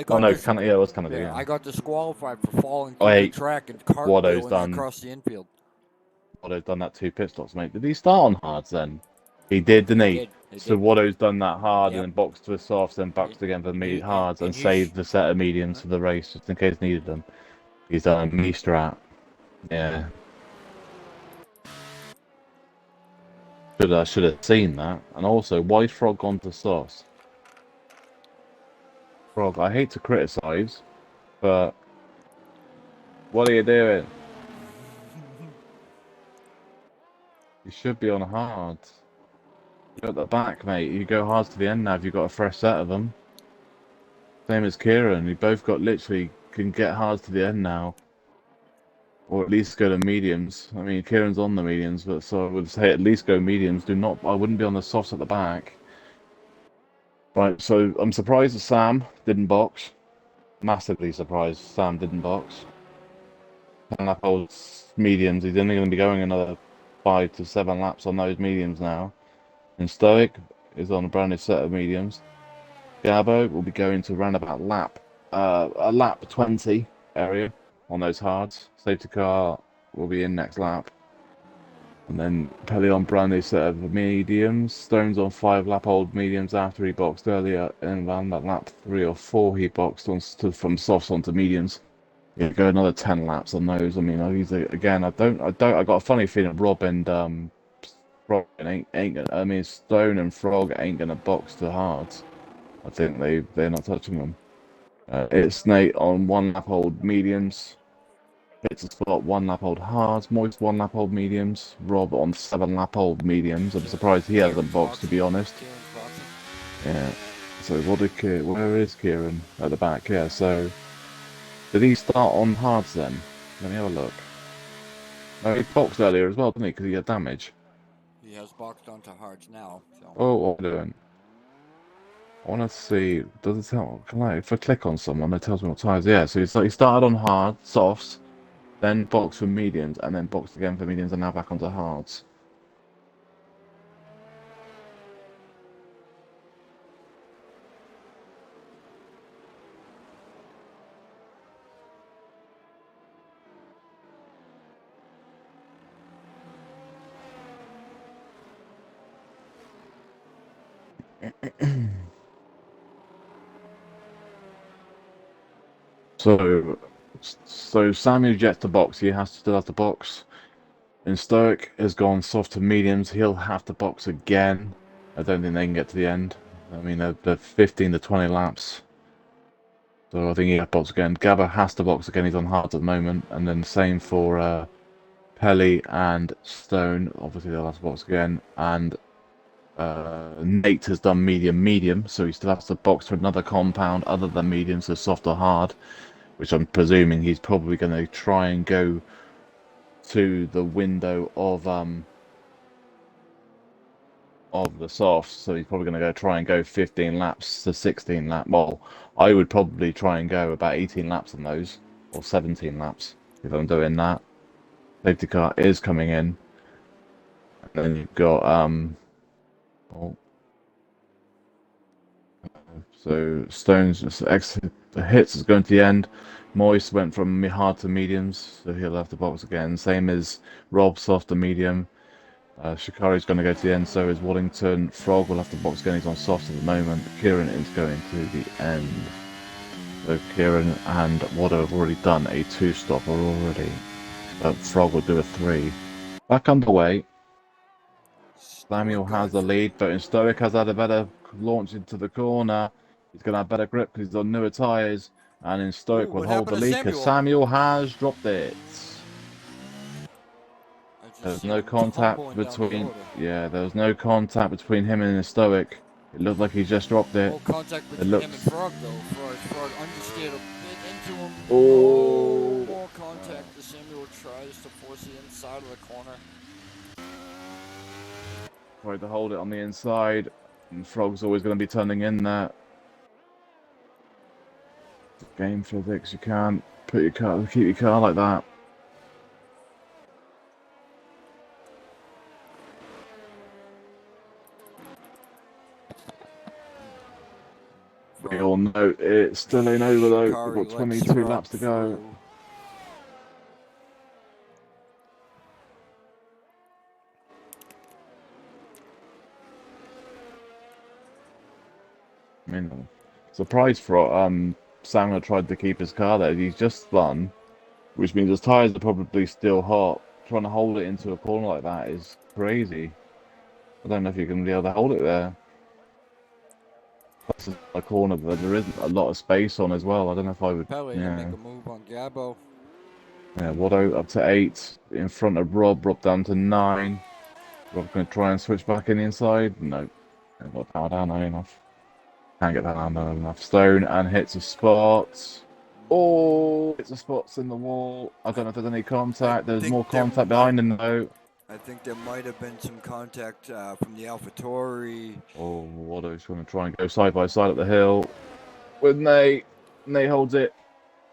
Oh no, this. Canada, yeah, it was Canada. Yeah. I got disqualified for falling Oh, through the hey, track and Watto's cartwheeling done. across the infield. Watto's done that 2 pit stops, mate. Did he start on hards then? He did, didn't he? So Watto's done that hard and then boxed to a softs, then boxed again for hards and saved the set of mediums for the race just in case needed them. He's done a me strat. Yeah. Should have seen that. And also, why Frog gone to sauce? Frog, I hate to criticize, but what are you doing? You should be on hards. You're at the back, mate. You go hards to the end now if you've got a fresh set of them. Same as Kieran. You both got literally can get hards to the end now. Or at least go to mediums. I mean, Kieran's on the mediums, but so I would say at least go mediums. I wouldn't be on the softs at the back. Right, so I'm surprised that Sam didn't box. Massively surprised Sam didn't box. And that holds mediums. He's only going to be going another 5 to 7 laps on those mediums now. And Stoic is on a brand new set of mediums. Gabo will be going to around about a lap 20 area on those hards. Safety car will be in next lap. And then Pelly on brand new set of mediums. Stone's on 5 lap old mediums after he boxed earlier. And around that lap 3 or 4 he boxed from softs onto mediums. Yeah, go another 10 laps on those. I mean, again, I got a funny feeling Rob and Frog ain't gonna, I mean, Stone and Frog ain't gonna box the hards. I think they're not touching them. It's Nate on 1 lap old mediums. It's a spot 1 lap old hards. Moist 1 lap old mediums. Rob on 7 lap old mediums. I'm surprised he hasn't boxed, to be honest. Yeah. So where is Kieran at the back? Yeah. So did he start on hards then? Let me have a look. No, he boxed earlier as well, didn't he? Because he had damage. He has boxed onto hards now. So. Oh, what am I doing? I want to see. Does it tell? If I click on someone, it tells me what times. Yeah. So he started on hard softs, then boxed for mediums, and then boxed again for mediums, and now back onto hards. So Samuel gets to box. He still has to box. And Stoic has gone soft to mediums. He'll have to box again. I don't think they can get to the end. I mean, they're 15 to 20 laps. So I think he has to box again. Gabba has to box again. He's on hards at the moment. And then same for Pelly and Stone. Obviously, they'll have to box again. And Nate has done medium, so he still has to box for another compound other than medium, so soft or hard, which I'm presuming he's probably going to try and go to the window of the softs. So he's probably going to try and go 15 laps to 16 lap. Well, I would probably try and go about 18 laps on those, or 17 laps if I'm doing that. Safety car is coming in, and then you've got oh, so Stones hits is going to the end. Moist went from hard to mediums, so he'll have to box again. Same as Rob, soft to medium. Shikari's going to go to the end, so is Waddington. Frog will have to box again, he's on soft at the moment. Kieran is going to the end. So Kieran and Waddo have already done a 2-stopper already. But Frog will do a 3. Back underway. Samuel has the lead, but Stoic has had a better launch into the corner. He's going to have better grip because he's on newer tyres. And in Stoic will hold the lead because Samuel has dropped it. There's no contact between. Yeah, there was no contact between him and the Stoic. It looked like he just dropped it. No contact between him and Frog, though. Frog understeered a bit into him. Oh, more contact as Samuel tries to force the inside of the corner. Tried to hold it on the inside, and Frog's always going to be turning in there. Game physics, you can't put your car, keep your car like that. We all know it still ain't over though. We've got 22 laps to go. I mean, surprise for Samuel tried to keep his car there. He's just spun, which means his tyres are probably still hot. Trying to hold it into a corner like that is crazy. I don't know if you're going to be able to hold it there. That's a corner that there isn't a lot of space on as well. I don't know if I would. Pele to make a move on Gabo. Yeah, Waddo up to 8 in front of Rob. Rob down to 9. Rob going to try and switch back in the inside. No, I've got power down enough. Can't get that down enough. Stone and hits a spot. Oh, hits a spots in the wall. I don't know if there's any contact. There's more contact behind him though. I think there might have been some contact from the AlphaTauri. Oh, Waddo's going to try and go side by side up the hill with Nate. Nate holds it.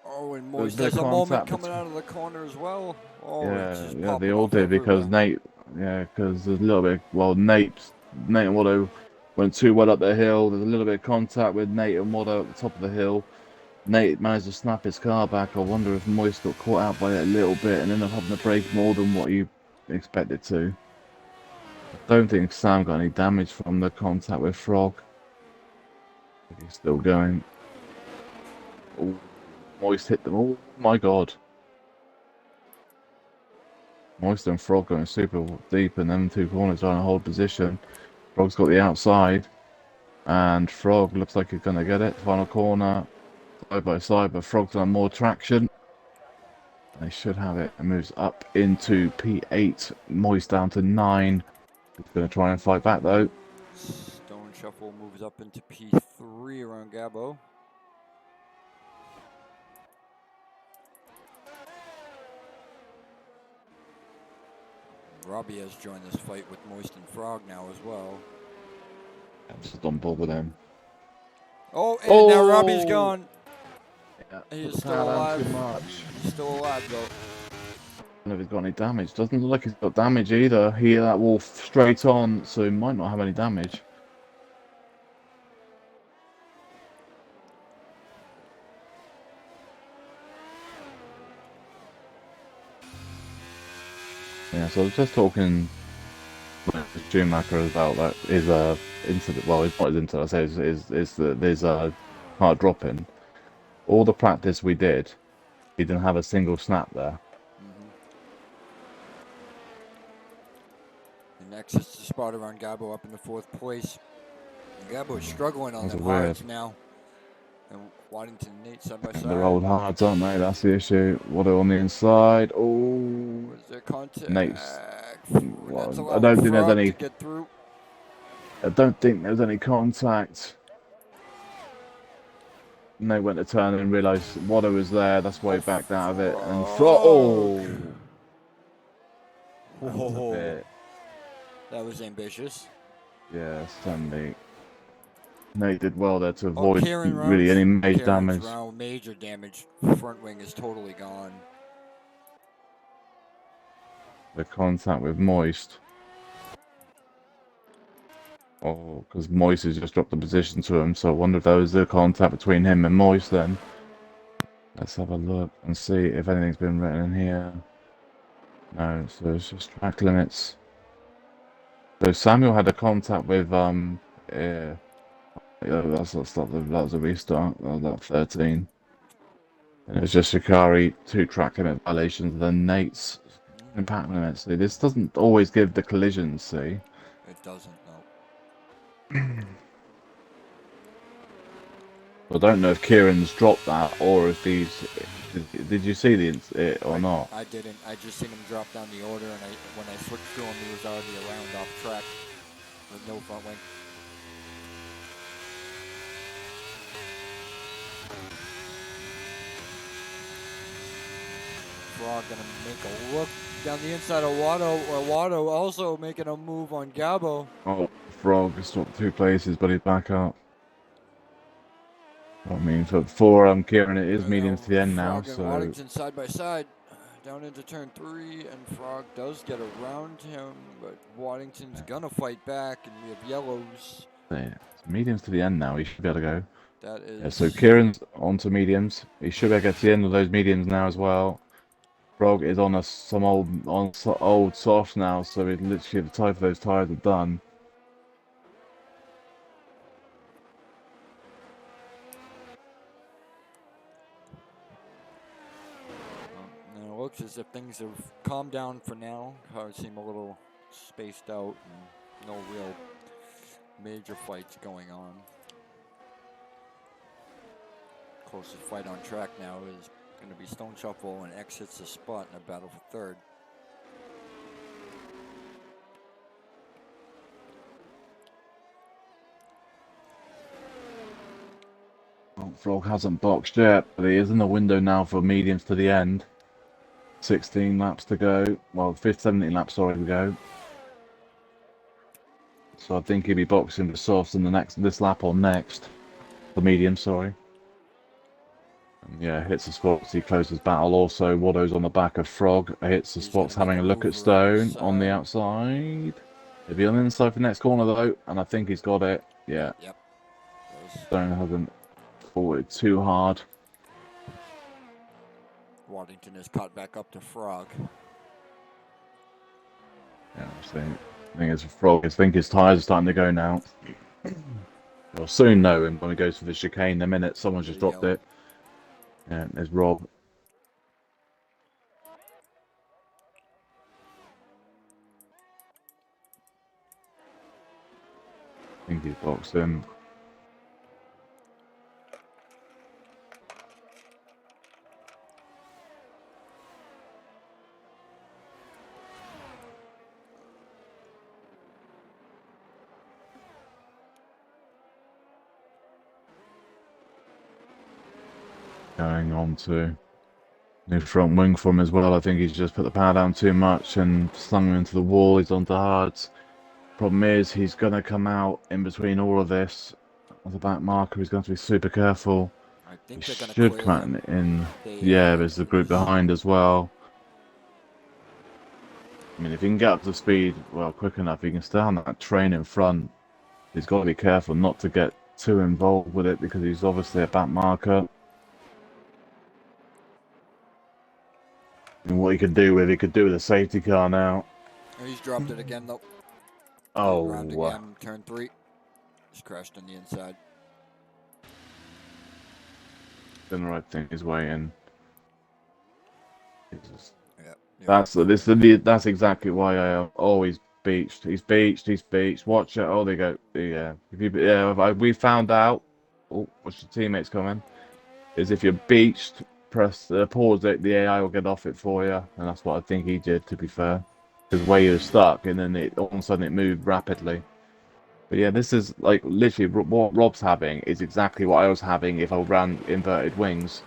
Oh, and Moist has a moment coming out of the corner as well. Oh, yeah, they all did because Nate. Yeah, because there's a little bit. Well, Nate and Waddo went too well up the hill. There's a little bit of contact with Nate and Waddo at the top of the hill. Nate managed to snap his car back. I wonder if Moist got caught out by it a little bit and ended up having to brake more than what you expected to. I don't think Sam got any damage from the contact with Frog. He's still going. Ooh, Moist hit them. Oh my god. Moist and Frog going super deep in them 2 corners trying to hold position. Frog's got the outside. And Frog looks like he's going to get it. Final corner. Side by side, but Frog's on more traction. They should have it. It moves up into P8. Moist down to 9. He's going to try and fight back though. Stone Shuffle moves up into P3 around Gabo. Robbie has joined this fight with Moist and Frog now as well. I'm just on board with him. Oh, and now Robbie's gone. Yeah, he's still alive. Too much. He's still alive though. I don't know if he's got any damage. Doesn't look like he's got damage either. He hit that wall straight on, so he might not have any damage. Yeah, so I was just talking with Schumacher about that his incident. Well, it's not his incident. I say is hard dropping. All the practice we did, he didn't have a single snap there. The next is the spot around Gabo up in the 4th place. And Gabo is struggling on the hards now. And Waddington and Nate side by side. They're old hards, aren't they? That's the issue. Waddo on the inside. Oh, where's their contact? Nate's. Well, I don't think there's any. I don't think there's any contact. And they went to turn and realised Waddo was there. That's why he backed out of it. And that was ambitious. Yeah, Stanley. Nate did well there to avoid really any major damage. Major damage. Front wing is totally gone. The contact with Moist. Oh, because Moist has just dropped the position to him, so I wonder if there was the contact between him and Moist then. Let's have a look and see if anything's been written in here. No, so it's just track limits. So Samuel had a contact with yeah, that was a restart. That was that 13. And it was just Shikari, 2 track limit violations, then Nate's impact limit. See, this doesn't always give the collisions, see? It doesn't, no. I don't know if Kieran's dropped that or if he's. Did you see it or not? I didn't. I just seen him drop down the order, and when I switched to him, he was already around off track with no front wing. Frog gonna make a look down the inside of Watto, or Watto also making a move on Gabo. Oh, Frog has dropped 2 places, but he's back up. I mean, for Kieran, it is mediums to the end now, Frog and so Waddington side by side, down into turn 3, and Frog does get around him, but Waddington's gonna fight back, and we have yellows. it's mediums to the end now. He should be able to go. That is. Yeah, so Kieran's onto mediums. He should be able to get to the end of those mediums now as well. Frog is on some old soft now, so it literally the type of those tires are done. And it looks as if things have calmed down for now. Cars seem a little spaced out, and no real major fights going on. Closest fight on track now is going to be Stone Shuffle, and exits the spot in a battle for third. Well, Frog hasn't boxed yet, but he is in the window now for mediums to the end. 16 laps to go. Well, 17 laps, sorry, to go. So I think he'll be boxing for softs in this lap or next. The medium, sorry. And yeah, hits the spots. He closes battle. Also, Waddo's on the back of Frog. Hits the spots, having a look at Stone on the outside. He'll be on the inside for the next corner though, and I think he's got it. Yeah. Yep. Stone hasn't forwarded too hard. Waddington is caught back up to Frog. Yeah, I think it's Frog. I think his tyres are starting to go now. We'll soon know him when he goes for the chicane. The minute someone's just dropped it. Yeah, there's Rob. I think he's boxed him. Going on to new front wing for him as well. I think he's just put the power down too much and slung him into the wall. He's onto hards. Problem is, he's going to come out in between all of this. As a back marker, he's going to be super careful. I think he they're going should to come out in. Yeah, there's the group behind as well. I mean, if he can get up to speed, well, quick enough, he can stay on that train in front. He's got to be careful not to get too involved with it because he's obviously a back marker. And what he could do with a safety car now. He's dropped it again though. Oh, around again, turn 3. Just crashed on the inside. Then the right thing is waiting. Jesus. Yeah. That's exactly why I always beached. He's beached. Watch it. Oh, they go. Yeah. We found out. Oh, what's your teammates coming? Is if you're beached, press pause it. The AI will get off it for you, and that's what I think he did. To be fair, because where you're stuck, and then all of a sudden it moved rapidly. But yeah, this is like literally what Rob's having is exactly what I was having if I ran inverted wings.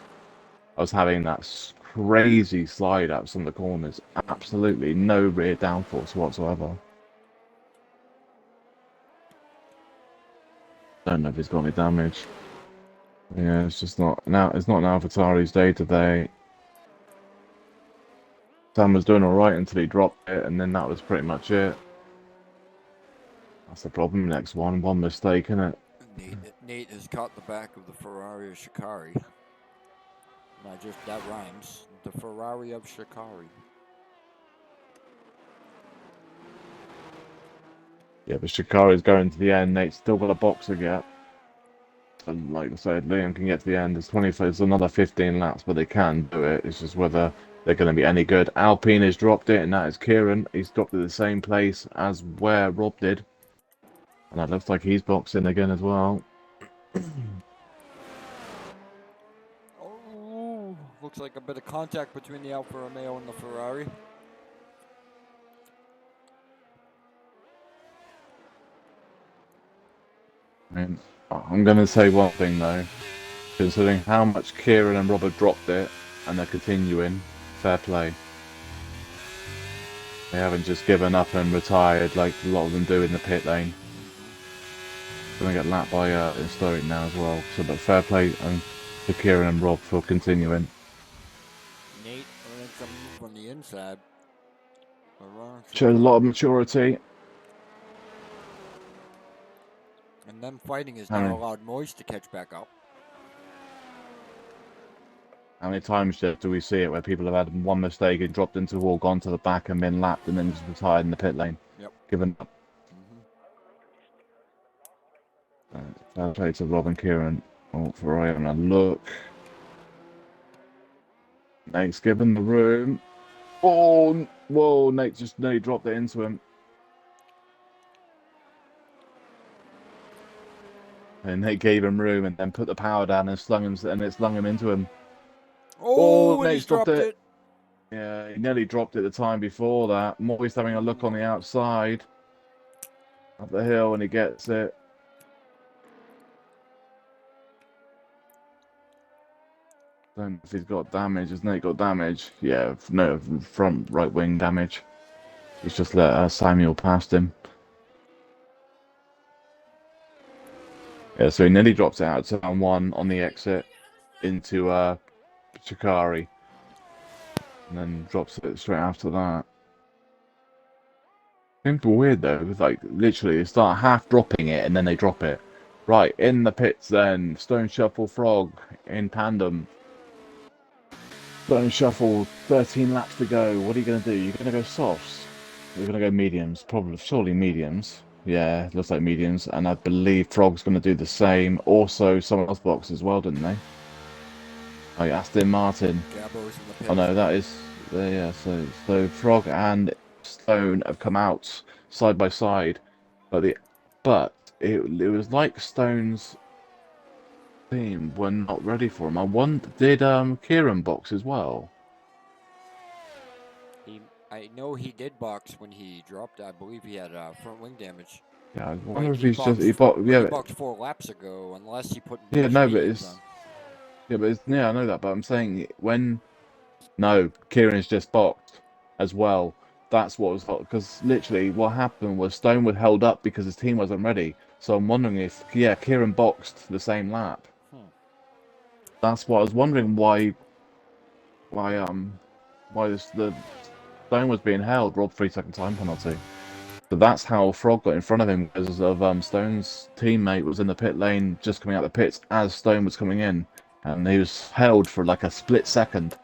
I was having that crazy slide out some of the corners. Absolutely no rear downforce whatsoever. Don't know if he's got any damage. Yeah, it's just not now. It's not now Vatari's day today. Sam was doing all right until he dropped it, and then that was pretty much it. That's the problem. Next one mistake, innit? Nate has caught the back of the Ferrari of Shikari. Not just that rhymes. The Ferrari of Shikari. Yeah, but Shikari's going to the end. Nate's still got a box to get. And like I said, Liam can get to the end. There's another 15 laps, but they can do it. It's just whether they're going to be any good. Alpine has dropped it, and that is Kieran. He's dropped it the same place as where Rob did. And that looks like he's boxing again as well. Oh, looks like a bit of contact between the Alfa Romeo and the Ferrari. I mean, I'm going to say one thing though. Considering how much Kieran and Robert dropped it, and they're continuing, fair play. They haven't just given up and retired like a lot of them do in the pit lane. Going to get lapped by Stoic now as well. So, but fair play to Kieran and Rob for continuing. Nate earning some from the inside. Shows a lot of maturity. And them fighting has now allowed Moise to catch back up. How many times do we see it where people have had one mistake and dropped into the wall, gone to the back and been lapped and then just retired in the pit lane? Yep. Given up. Fair play to Rob and Kieran. Oh, Ferrari having a look. Nate's given the room. Oh, whoa, Nate just nearly dropped it into him. And Nate gave him room and then put the power down and slung him into him. Oh, Nate's dropped it. it. Yeah, he nearly dropped it the time before that. Moy's having a look on the outside. Up the hill and he gets it. Don't know if he's got damage. Has Nate got damage? Yeah, no, front right wing damage. He's just let Samuel past him. Yeah, so he nearly drops it out to turn 1 on the exit into Shikari. And then drops it straight after that. Seems weird though, like literally they start half dropping it and then they drop it. Right, in the pits then, Stone Shuffle Frog in tandem. Stone Shuffle, 13 laps to go. What are you going to do? You're going to go softs? You're going to go mediums? Probably, surely mediums. Yeah, it looks like mediums. And I believe Frog's going to do the same. Also, someone else boxed as well, didn't they? Oh, yeah, Aston Martin. Oh no, that is... yeah, so Frog and Stone have come out side by side. But it was like Stone's team were not ready for him. I wonder, did Kieran box as well? I know he did box when he dropped. I believe he had front wing damage. Yeah, I wonder if he's just he boxed 4 laps ago, unless he put. Yeah, no, but it's on. Yeah, I know that, but I'm saying Kieran's just boxed as well. That's what was hot because literally what happened was Stone was held up because his team wasn't ready. So I'm wondering if Kieran boxed the same lap. That's what I was wondering why the Stone was being held. Rob 3-second time penalty. So that's how Frog got in front of him because of Stone's teammate was in the pit lane just coming out the pits as Stone was coming in, and he was held for like a split second.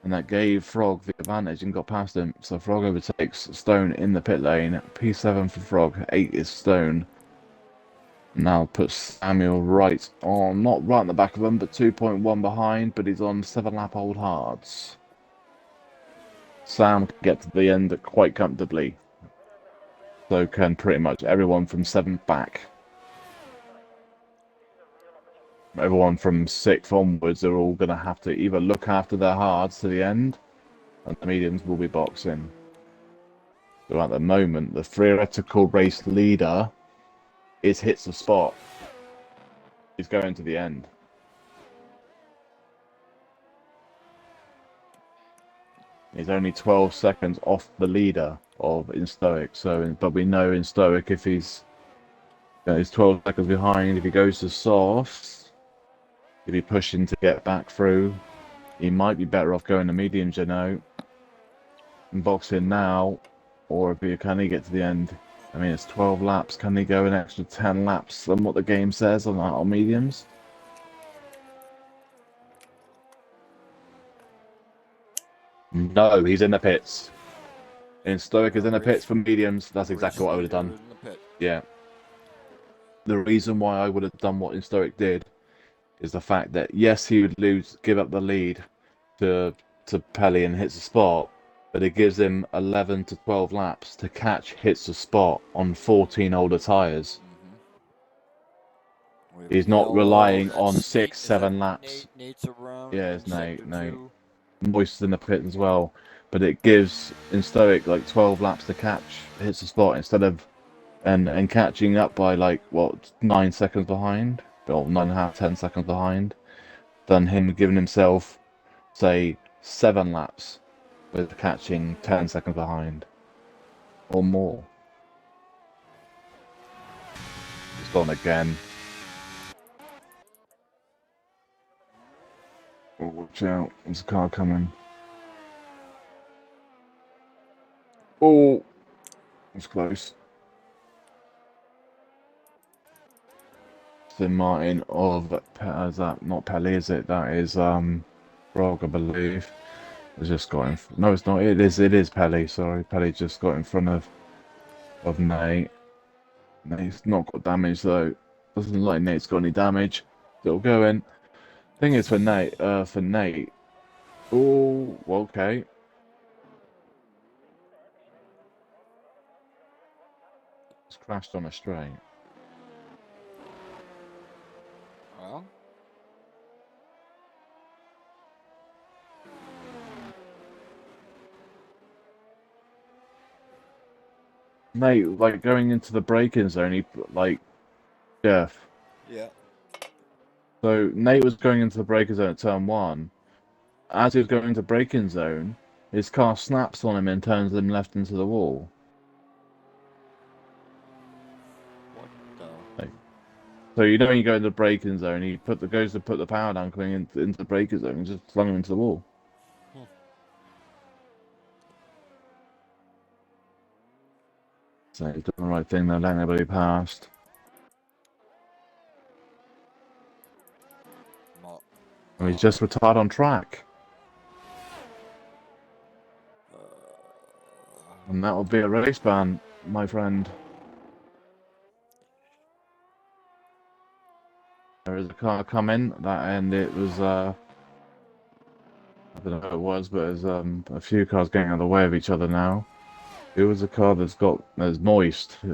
And that gave Frog the advantage and got past him. So Frog overtakes Stone in the pit lane. P7 for Frog, 8 is Stone. Now puts Samuel right on, not right in the back of him, but 2.1 behind, but he's on 7-lap old hards. Sam can get to the end quite comfortably. So can pretty much everyone from 7th back. Everyone from 6th onwards are all going to have to either look after their hards to the end, and the mediums will be boxing. So at the moment, the theoretical race leader is hits the spot. He's going to the end. He's only 12 seconds off the leader in Stoic. But we know in Stoic if he's 12 seconds behind, if he goes to softs, if he pushing to get back through, he might be better off going to mediums, and boxing now, or can he get to the end? I mean, it's 12 laps. Can he go an extra 10 laps than what the game says on mediums? No, he's in the pits. In Stoic is in the pits for mediums. That's exactly what I would have done. Yeah. The reason why I would have done what Stoic did is the fact that yes, he would give up the lead to Pelly and hits the spot, but it gives him 11 to 12 laps to catch hits the spot on 14 older tires. We have He's not yellow. relying on That's Nate. six, Is that 7 laps. Nate? Nate's around Yeah, in it's Nate. sector Nate. 2. Moist in the pit as well, but it gives in Stoic like 12 laps to catch hits the spot instead of and catching up by like what 9 seconds behind, or 9.5, 10 seconds behind, than him giving himself say 7 laps with catching 10 seconds behind or more. It's gone again. Oh, watch out! There's a car coming. Oh, it's close. So Martin of is that not Pelly? Is it? That is Frog, I believe. It's just got in. No, it's not. It is. It is Pelly. Sorry, Pelly just got in front of Nate. Nate's not got damage though. Doesn't look like Nate's got any damage. Still going. Thing is for Nate. For Nate. Oh, okay. It's crashed on a straight. Well, Nate, like going into the braking zone, he like Jeff. yeah. So Nate was going into the braking zone at turn one. As he was going into braking zone, his car snaps on him and turns him left into the wall. What the? Like, so you know when you go into the braking zone, he goes to put the power down coming into the braking zone and just flung him into the wall. So he's done the right thing there, letting everybody past. And he's just retired on track. And that will be a race ban, my friend. There is a car coming, and it was, I don't know who it was, but there's a few cars getting out of the way of each other now. It was a car that's moist. He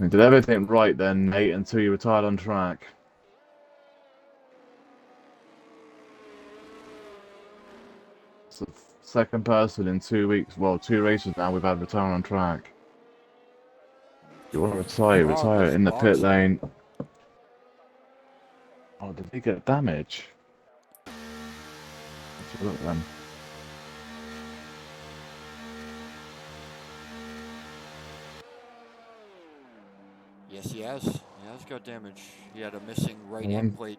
did everything right then, Nate, until you retired on track. It's the second person in 2 weeks, well, 2 races now we've had retire on track. You want to retire in the pit lane. Oh, did he get damage? Let's look then. Yes, he has. He has got damage. He had a missing right end plate.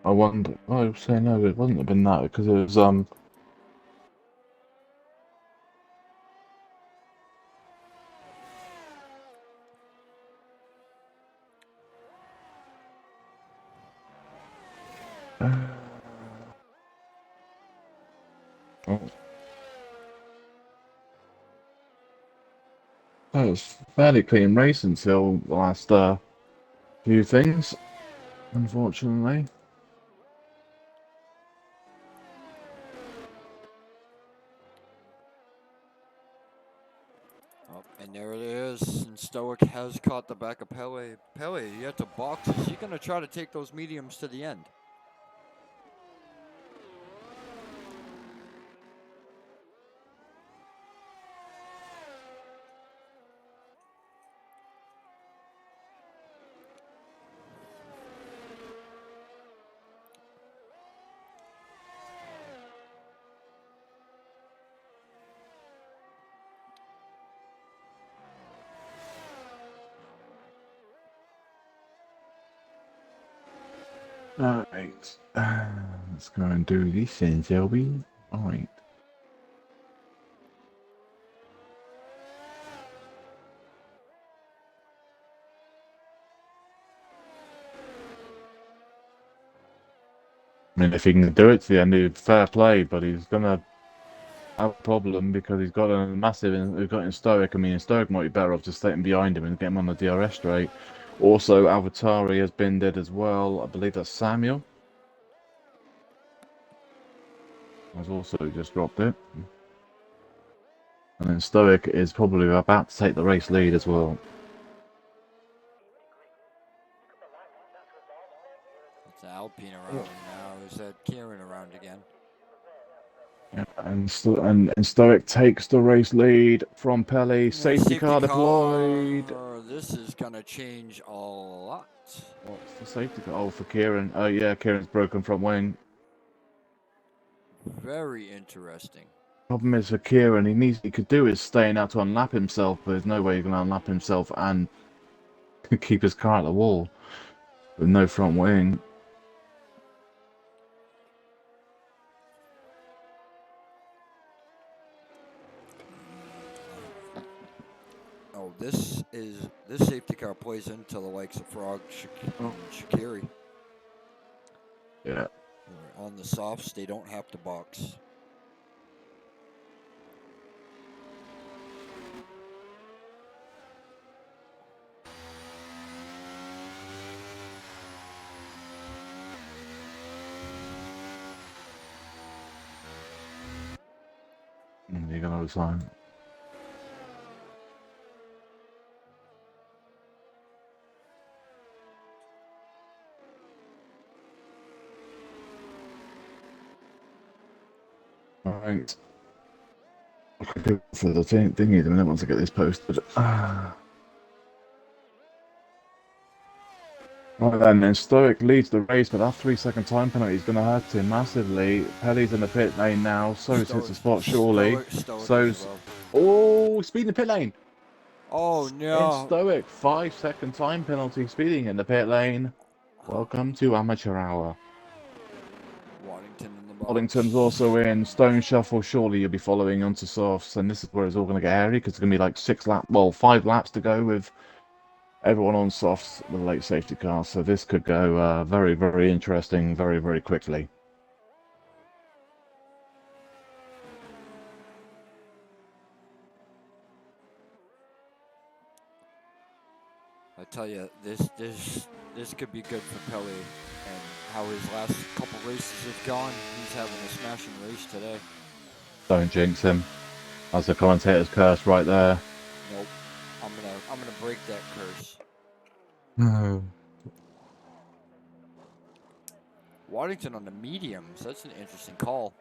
I wonder. Oh, I was saying no, it wouldn't have been that because it was Oh. That was fairly clean race until the last few things, unfortunately. Oh, and there it is. And Stoic has caught the back of Pele. Pele, he had to box. Is he going to try to take those mediums to the end? Alright. Let's go and do this then, shall we? Alright. I mean, if he can do it to the end, fair play, but he's gonna have a problem because he's got a massive. We've got in Stoic. I mean, Stoic might be better off just staying behind him and get him on the DRS straight. Also, Avatari has been dead as well. I believe that's Samuel. Has also just dropped it. And then Stoic is probably about to take the race lead as well. It's Alpine around now. Is that Kieran around again? Yeah, and Stoic takes the race lead from Pele. Safety Safety car deployed. car. This is gonna change a lot. What's the safety car? Oh, for Kieran. Oh, yeah, Kieran's broken front wing. Very interesting. Problem is for Kieran, he could do is staying out to unlap himself, but there's no way he's going to unlap himself and keep his car at the wall with no front wing. Oh, this safety car plays into the likes of Frog and Shakiri. Yeah. On the softs, they don't have to box. You're going to resign. Alright. I could go for the thingy in a minute once I get this posted. Right then, Stoic leads the race, but that 3-second time penalty is going to hurt him massively. Pelly's in the pit lane now. So's hits the spot surely. So's. Oh, speed in the pit lane. Oh no. In Stoic, 5-second time penalty speeding in the pit lane. Welcome to Amateur Hour. Waddington in the box. Waddington's also in. Stone Shuffle, surely you'll be following onto softs, and this is where it's all going to get hairy because it's going to be like 5 laps to go with everyone on softs with a late safety car. So this could go very, very interesting, very, very quickly. I tell you, this could be good for Pelly and how his last couple races have gone. He's having a smashing race today. Don't jinx him. That's the commentator's curse right there. Nope. I'm gonna break that curse. No. Waddington on the mediums. That's an interesting call.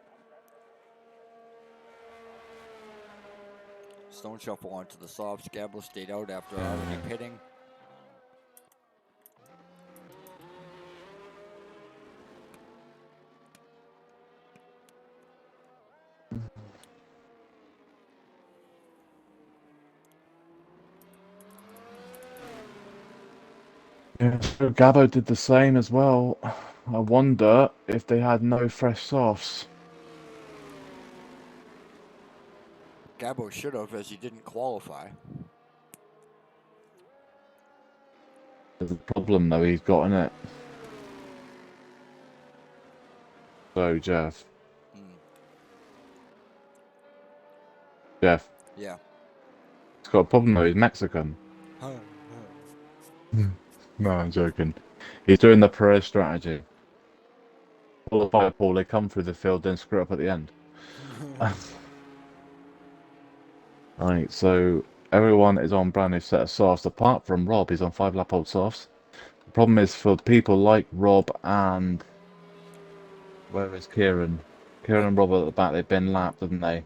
Stone Shuffle onto the softs. Gabler stayed out after already pitting. Yeah, so Gabbo did the same as well. I wonder if they had no fresh softs. Gabbo should have, as he didn't qualify. There's a problem though he's got in it. So Jeff. Jeff. Yeah. He's got a problem though, he's Mexican. No, I'm joking. He's doing the Perez strategy. All the fireball, they come through the field, then screw up at the end. Right, so everyone is on brand new set of softs, apart from Rob. He's on 5-lap-old softs. The problem is for people like Rob and... Where is Kieran? Kieran and Rob at the back, they've been lapped, haven't they?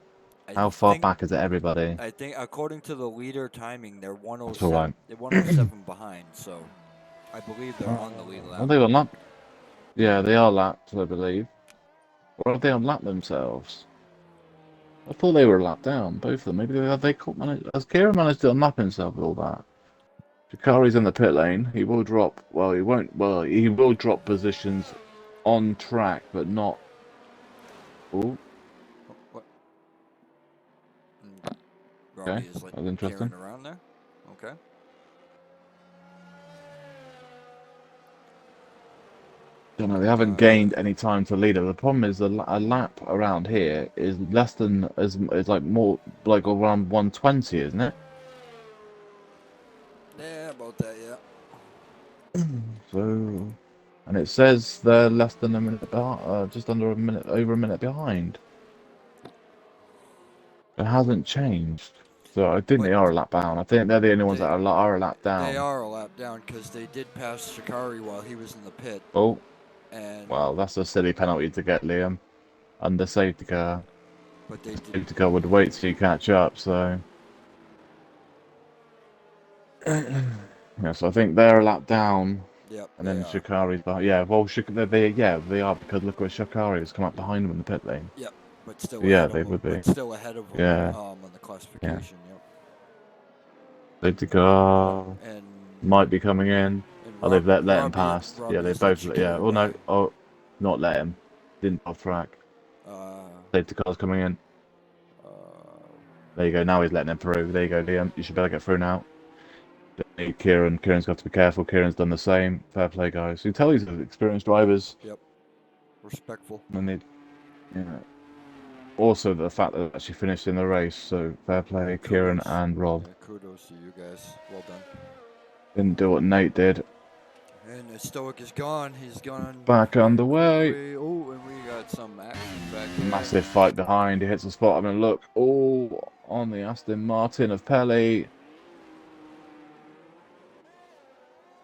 How far back is it, everybody? I think, according to the leader timing, they're 107. That's all right. They're 107 behind, so I believe they're on the lead lap. Are they on lap? Yeah, they are lapped, I believe. Or have they unlapped themselves? I thought they were lapped down, both of them. Maybe has Kieran managed to unlap himself with all that? Shikari's in the pit lane. He will drop. Well, he won't. Well, he will drop positions on track, but not. Oh. What? Okay, Is like that was interesting. Around there. Okay. don't know. They haven't gained any time to lead it. The problem is a lap around here is less than is like more like around 120, isn't it? Yeah, about that, yeah. So, and it says they're less than a minute behind, just under a minute, over a minute behind. It hasn't changed. So I think But they are a lap down. I think they're the only ones they, that are a lap down. they are a lap down because they did pass Shikari while he was in the pit. Oh, And well, that's a silly penalty to get, Liam. Under safety car. but they did. Safety car would wait till you catch up, so. Yeah, so I think they're a lap down. Yep, And they then are. Shikari's behind. Yeah, well, they are because look where Shikari has come up behind them in the pit lane. Yep, but still Yeah, ahead they of them. would be. But still ahead of them. Yeah. On the classification. Yep. Safety car And might be coming in. Oh, they've let him past. Yeah, they both. Yeah. Oh no. Oh, not let him. Didn't off track. Safety car's coming in. There you go. Now he's letting him through. There you go, Liam. You should better get through now. Kieran. Kieran's got to be careful. Kieran's done the same. Fair play, guys. You tell these are experienced drivers. Yep. Respectful. And they, yeah. Also, the fact that they actually finished in the race. So fair play, Kieran and Rob. Yeah, kudos to you guys. Well done. Didn't do what Nate did. And the Stoic is gone. He's gone. Back underway. Oh, and we got some action back there. Massive fight behind. He hits the spot. I mean, look. Oh, on the Aston Martin of Pelly.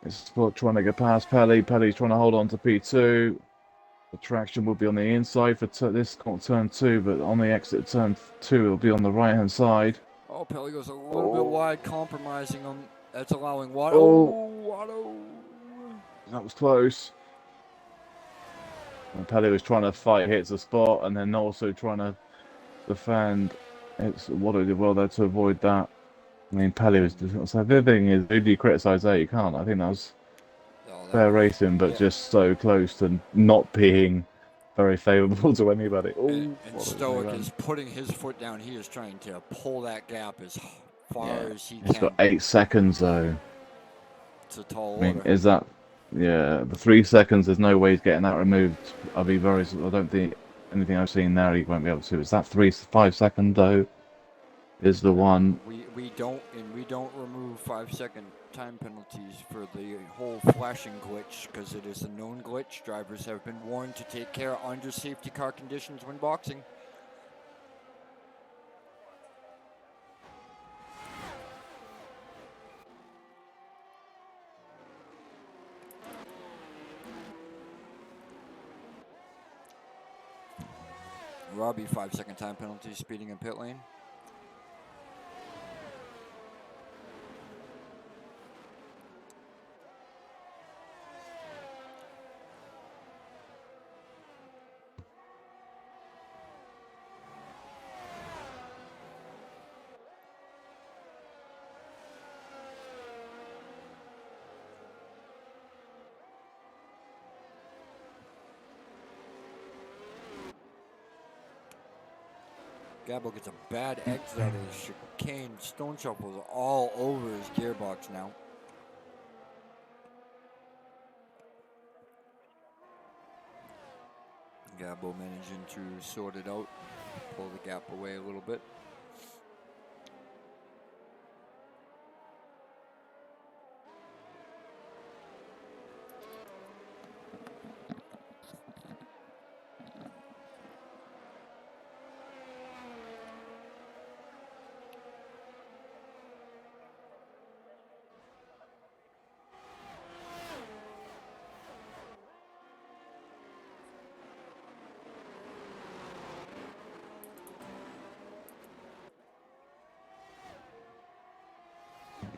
It's Spot trying to get past Pelly. Pelly's trying to hold on to P2. The traction will be on the inside for this turn 2, but on the exit turn 2, it'll be on the right-hand side. Oh, Pelly goes a little bit wide, compromising him. That's allowing Watto. Oh, Watto. That was close. And Pelly was trying to fight, hits the spot, and then also trying to defend. It's what I did well there to avoid that. I mean, Pelly was. So the thing is, who do you criticise there? You can't. I think that was fair racing, but just so close to not being very favourable to anybody. And Stoic is putting his foot down. He is trying to pull that gap as far as he can. He's got 8 seconds though. It's a tall order. I mean, order. is that? Yeah, the 3 seconds. There's no way he's getting that removed. I don't think anything I've seen there he won't be able to. Is that 5 second though? Is the one. We don't remove 5-second time penalties for the whole flashing glitch because it is a known glitch. Drivers have been warned to take care under safety car conditions when boxing. Robbie, 5-second time penalty, speeding in pit lane. Gabo gets a bad exit out of the chicane. Stone Shuffle's all over his gearbox now. Gabo managing to sort it out, pull the gap away a little bit.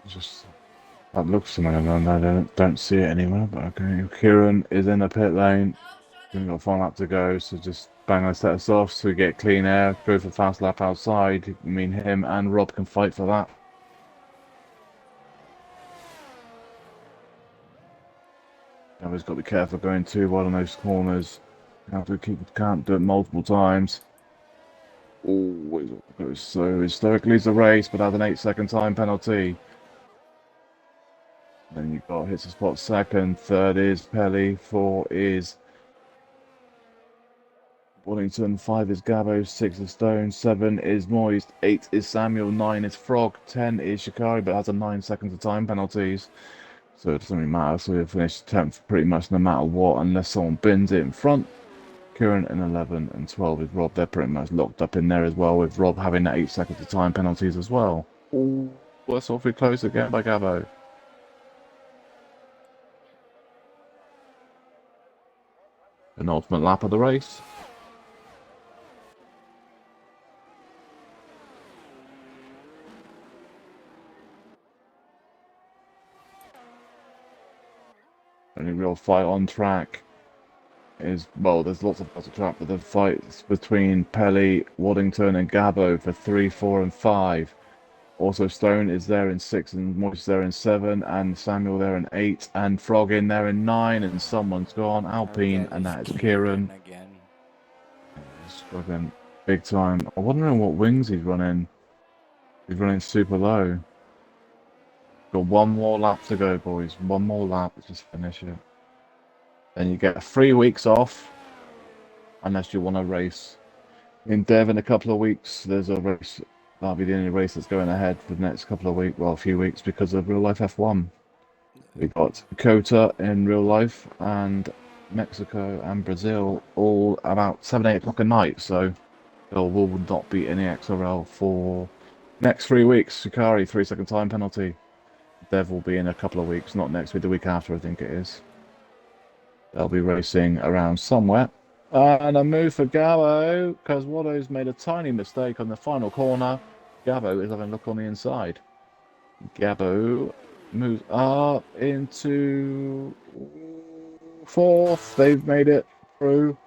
Just that looks familiar, and I don't see it anywhere. But okay, Kieran is in the pit lane. We've got a final lap to go, so just bang on set us off so we get clean air. Go for fast lap outside. I mean, him and Rob can fight for that. Always got to be careful going too wide on those corners. Can't do it multiple times. Oh, goes so Stoic leads the race, but has an 8-second time penalty. Then you've got hits the spot second, third is Pelly, 4 is Wellington. 5 is Gabo. 6 is Stone. 7 is Moist. 8 is Samuel. 9 is Frog. 10 is Shikari, but has a 9 seconds of time penalties. So it doesn't really matter. So we'll finish 10th pretty much no matter what, unless someone bins it in front. Kieran in 11 and 12 is Rob. They're pretty much locked up in there as well, with Rob having that 8 seconds of time penalties as well. Ooh, that's awfully close again by Gabo. Penultimate lap of the race. Only real fight on track is, well, there's lots of fights on track, but the fights between Pelly, Waddington, and Gabo for 3, 4, and 5. Also, Stone is there in 6, and Moist there in 7, and Samuel there in 8, and Frog in there in 9, and someone's gone, Alpine, and that is Kieran. Again. He's struggling big time. I'm wondering what wings he's running. He's running super low. Got one more lap to go, boys. One more lap. Let's just finish it. Then you get 3 weeks off, unless you want to race in Dev in a couple of weeks. There's a race. That'll be the only race that's going ahead for the next couple of weeks. Well, a few weeks because of real life F1. We got Kota in real life and Mexico and Brazil all about 7, 8 o'clock at night. So there will not be any XRL for next 3 weeks. Shikari 3 second time penalty. Dev will be in a couple of weeks, not next week, the week after, I think it is. They'll be racing around somewhere. And a move for Gabo, because Watto's made a tiny mistake on the final corner. Gabo is having a look on the inside. Gabo moves up into 4th. They've made it through.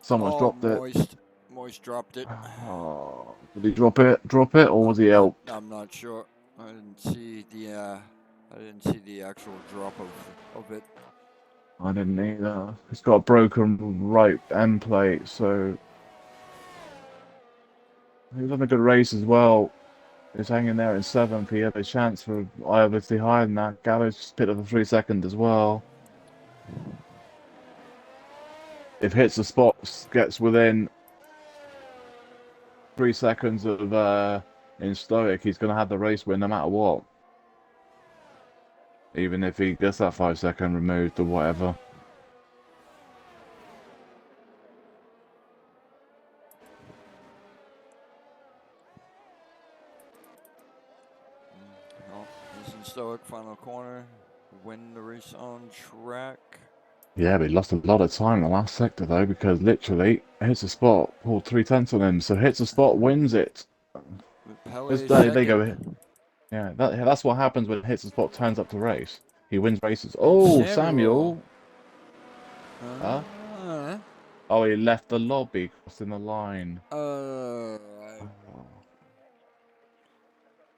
Someone's dropped it. Moist dropped it. Oh, did he drop it? Or was he helped? I'm not sure. I didn't see the actual drop of it. I didn't either. It's got a broken right end plate, so he was having a good race as well. He's hanging there in 7th. He had a chance for obviously higher than that. Gallows just picked up a 3 second as well. If hits the spots, gets within 3 seconds of in Stoic, he's going to have the race win no matter what. Even if he gets that 5 second removed or whatever. Well, this is Stoic, final corner. Win the race on track. Yeah, but he lost a lot of time in the last sector though, because literally hits the spot, pulled 3/10 on him, so hits the spot, wins it. There you go. Yeah, that's what happens when hits the spot, turns up to race. He wins races. Oh, Samuel. Huh? Oh, he left the lobby, crossing the line.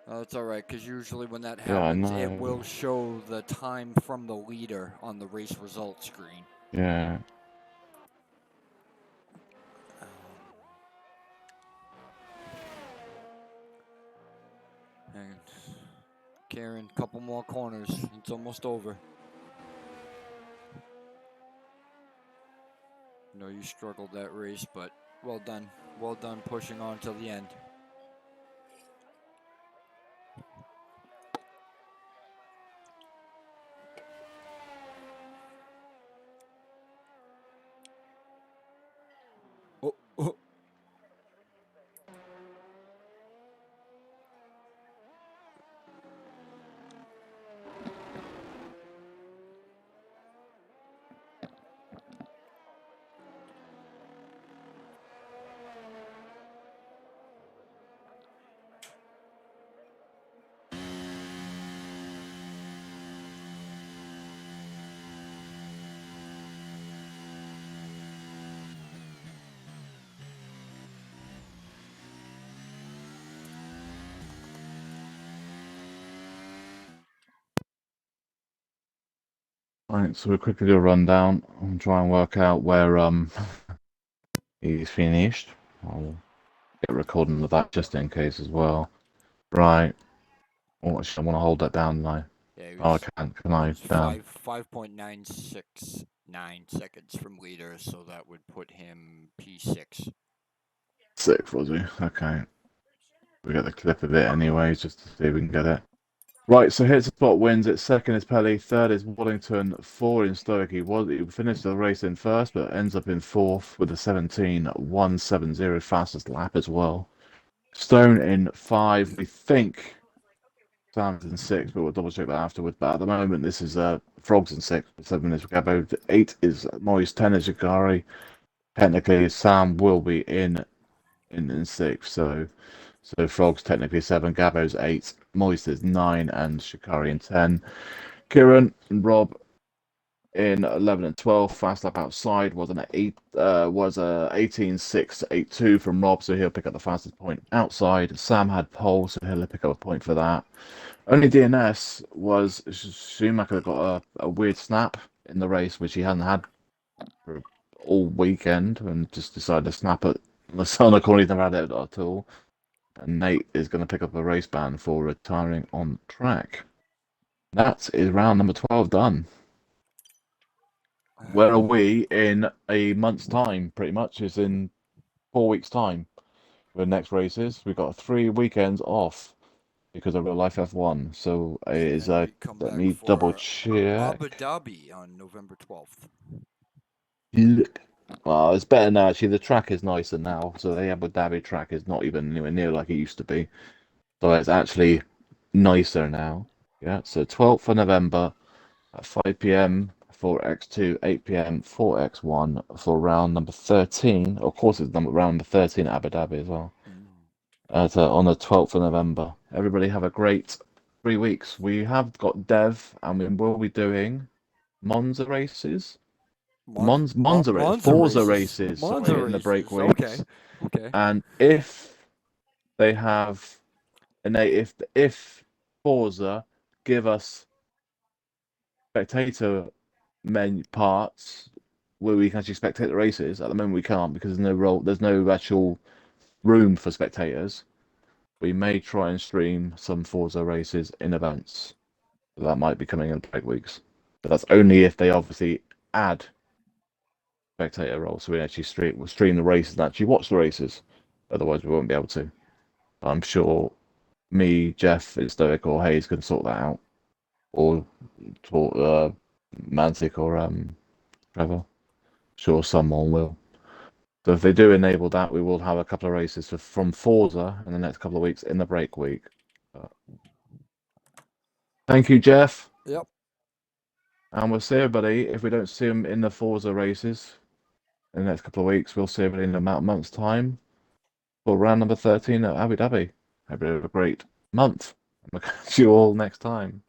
That's all right, because usually when that happens, it will show the time from the leader on the race results screen. Yeah. And Karen, couple more corners. It's almost over. I know you struggled that race, but well done. Well done pushing on till the end. Oh. Right, so we'll quickly do a rundown and try and work out where he's finished. I'll get recording of that just in case as well. Right. Oh, I want to hold that down now. Yeah, he Oh, I was can't. Can I? he's Damn. 5.969 seconds from leader, so that would put him P6. 6, was he? Okay. We got the clip of it anyway, just to see if we can get it. Right, so here's the spot wins. It's second is Pelly, third is Wallington, four in Stoic. He finished the race in first, but ends up in fourth with a 17.170 fastest lap as well. Stone in five, we think. Sam's in six, but we'll double check that afterwards. But at the moment, this is Frogs in six, 7 is Gabo, 8 is Moist, 10 is Shikari. Technically, Sam will be in six, so Frog's technically 7, Gabo's 8, Moist is 9, and Shikari in 10. Kieran and Rob in 11 and 12. Fast lap outside was an 18.682 from Rob, so he'll pick up the fastest point outside. Sam had pole, so he'll pick up a point for that. Only DNS was Schumacher got a weird snap in the race, which he hadn't had for all weekend, and just decided to snap it. The Sonicon, he's never had it at all. And Nate is going to pick up a race ban for retiring on track. That is round number 12 done. Where are we in a month's time? Pretty much is in 4 weeks' time. The next races, we've got 3 weekends off because of real life F1. So it And is then we come let back me double for Abu check. Dhabi on November 12th. Well, it's better now. Actually, the track is nicer now. So the Abu Dhabi track is not even anywhere near like it used to be. So it's actually nicer now. Yeah. So 12th of November at 5 p.m. for X2, 8 p.m. for X1 for round number 13. Of course, it's round number 13 at Abu Dhabi as well. On the 12th of November. Everybody have a great 3 weeks. We have got Dev, and we will be doing Monza races. Monza Forza races. races, Monza sorry, in the break races. Okay. weeks. Okay. And if they have, and if Forza give us spectator parts where we can actually spectate the races. At the moment, we can't because there's no actual room for spectators. We may try and stream some Forza races in events. That might be coming in break weeks, but that's only if they obviously add spectator roles, so we actually stream the races and actually watch the races. Otherwise, we won't be able to. But I'm sure me, Jeff, Stoic, or Hayes can sort that out, or talk Mantic or Trevor. Sure, someone will. So if they do enable that, we will have a couple of races from Forza in the next couple of weeks in the break week. Thank you, Jeff. Yep. And we'll see everybody. If we don't see them in the Forza races in the next couple of weeks, we'll see everybody in about a month's time for round number 13 at Abu Dhabi. Hope you have a great month. I'll catch you all next time.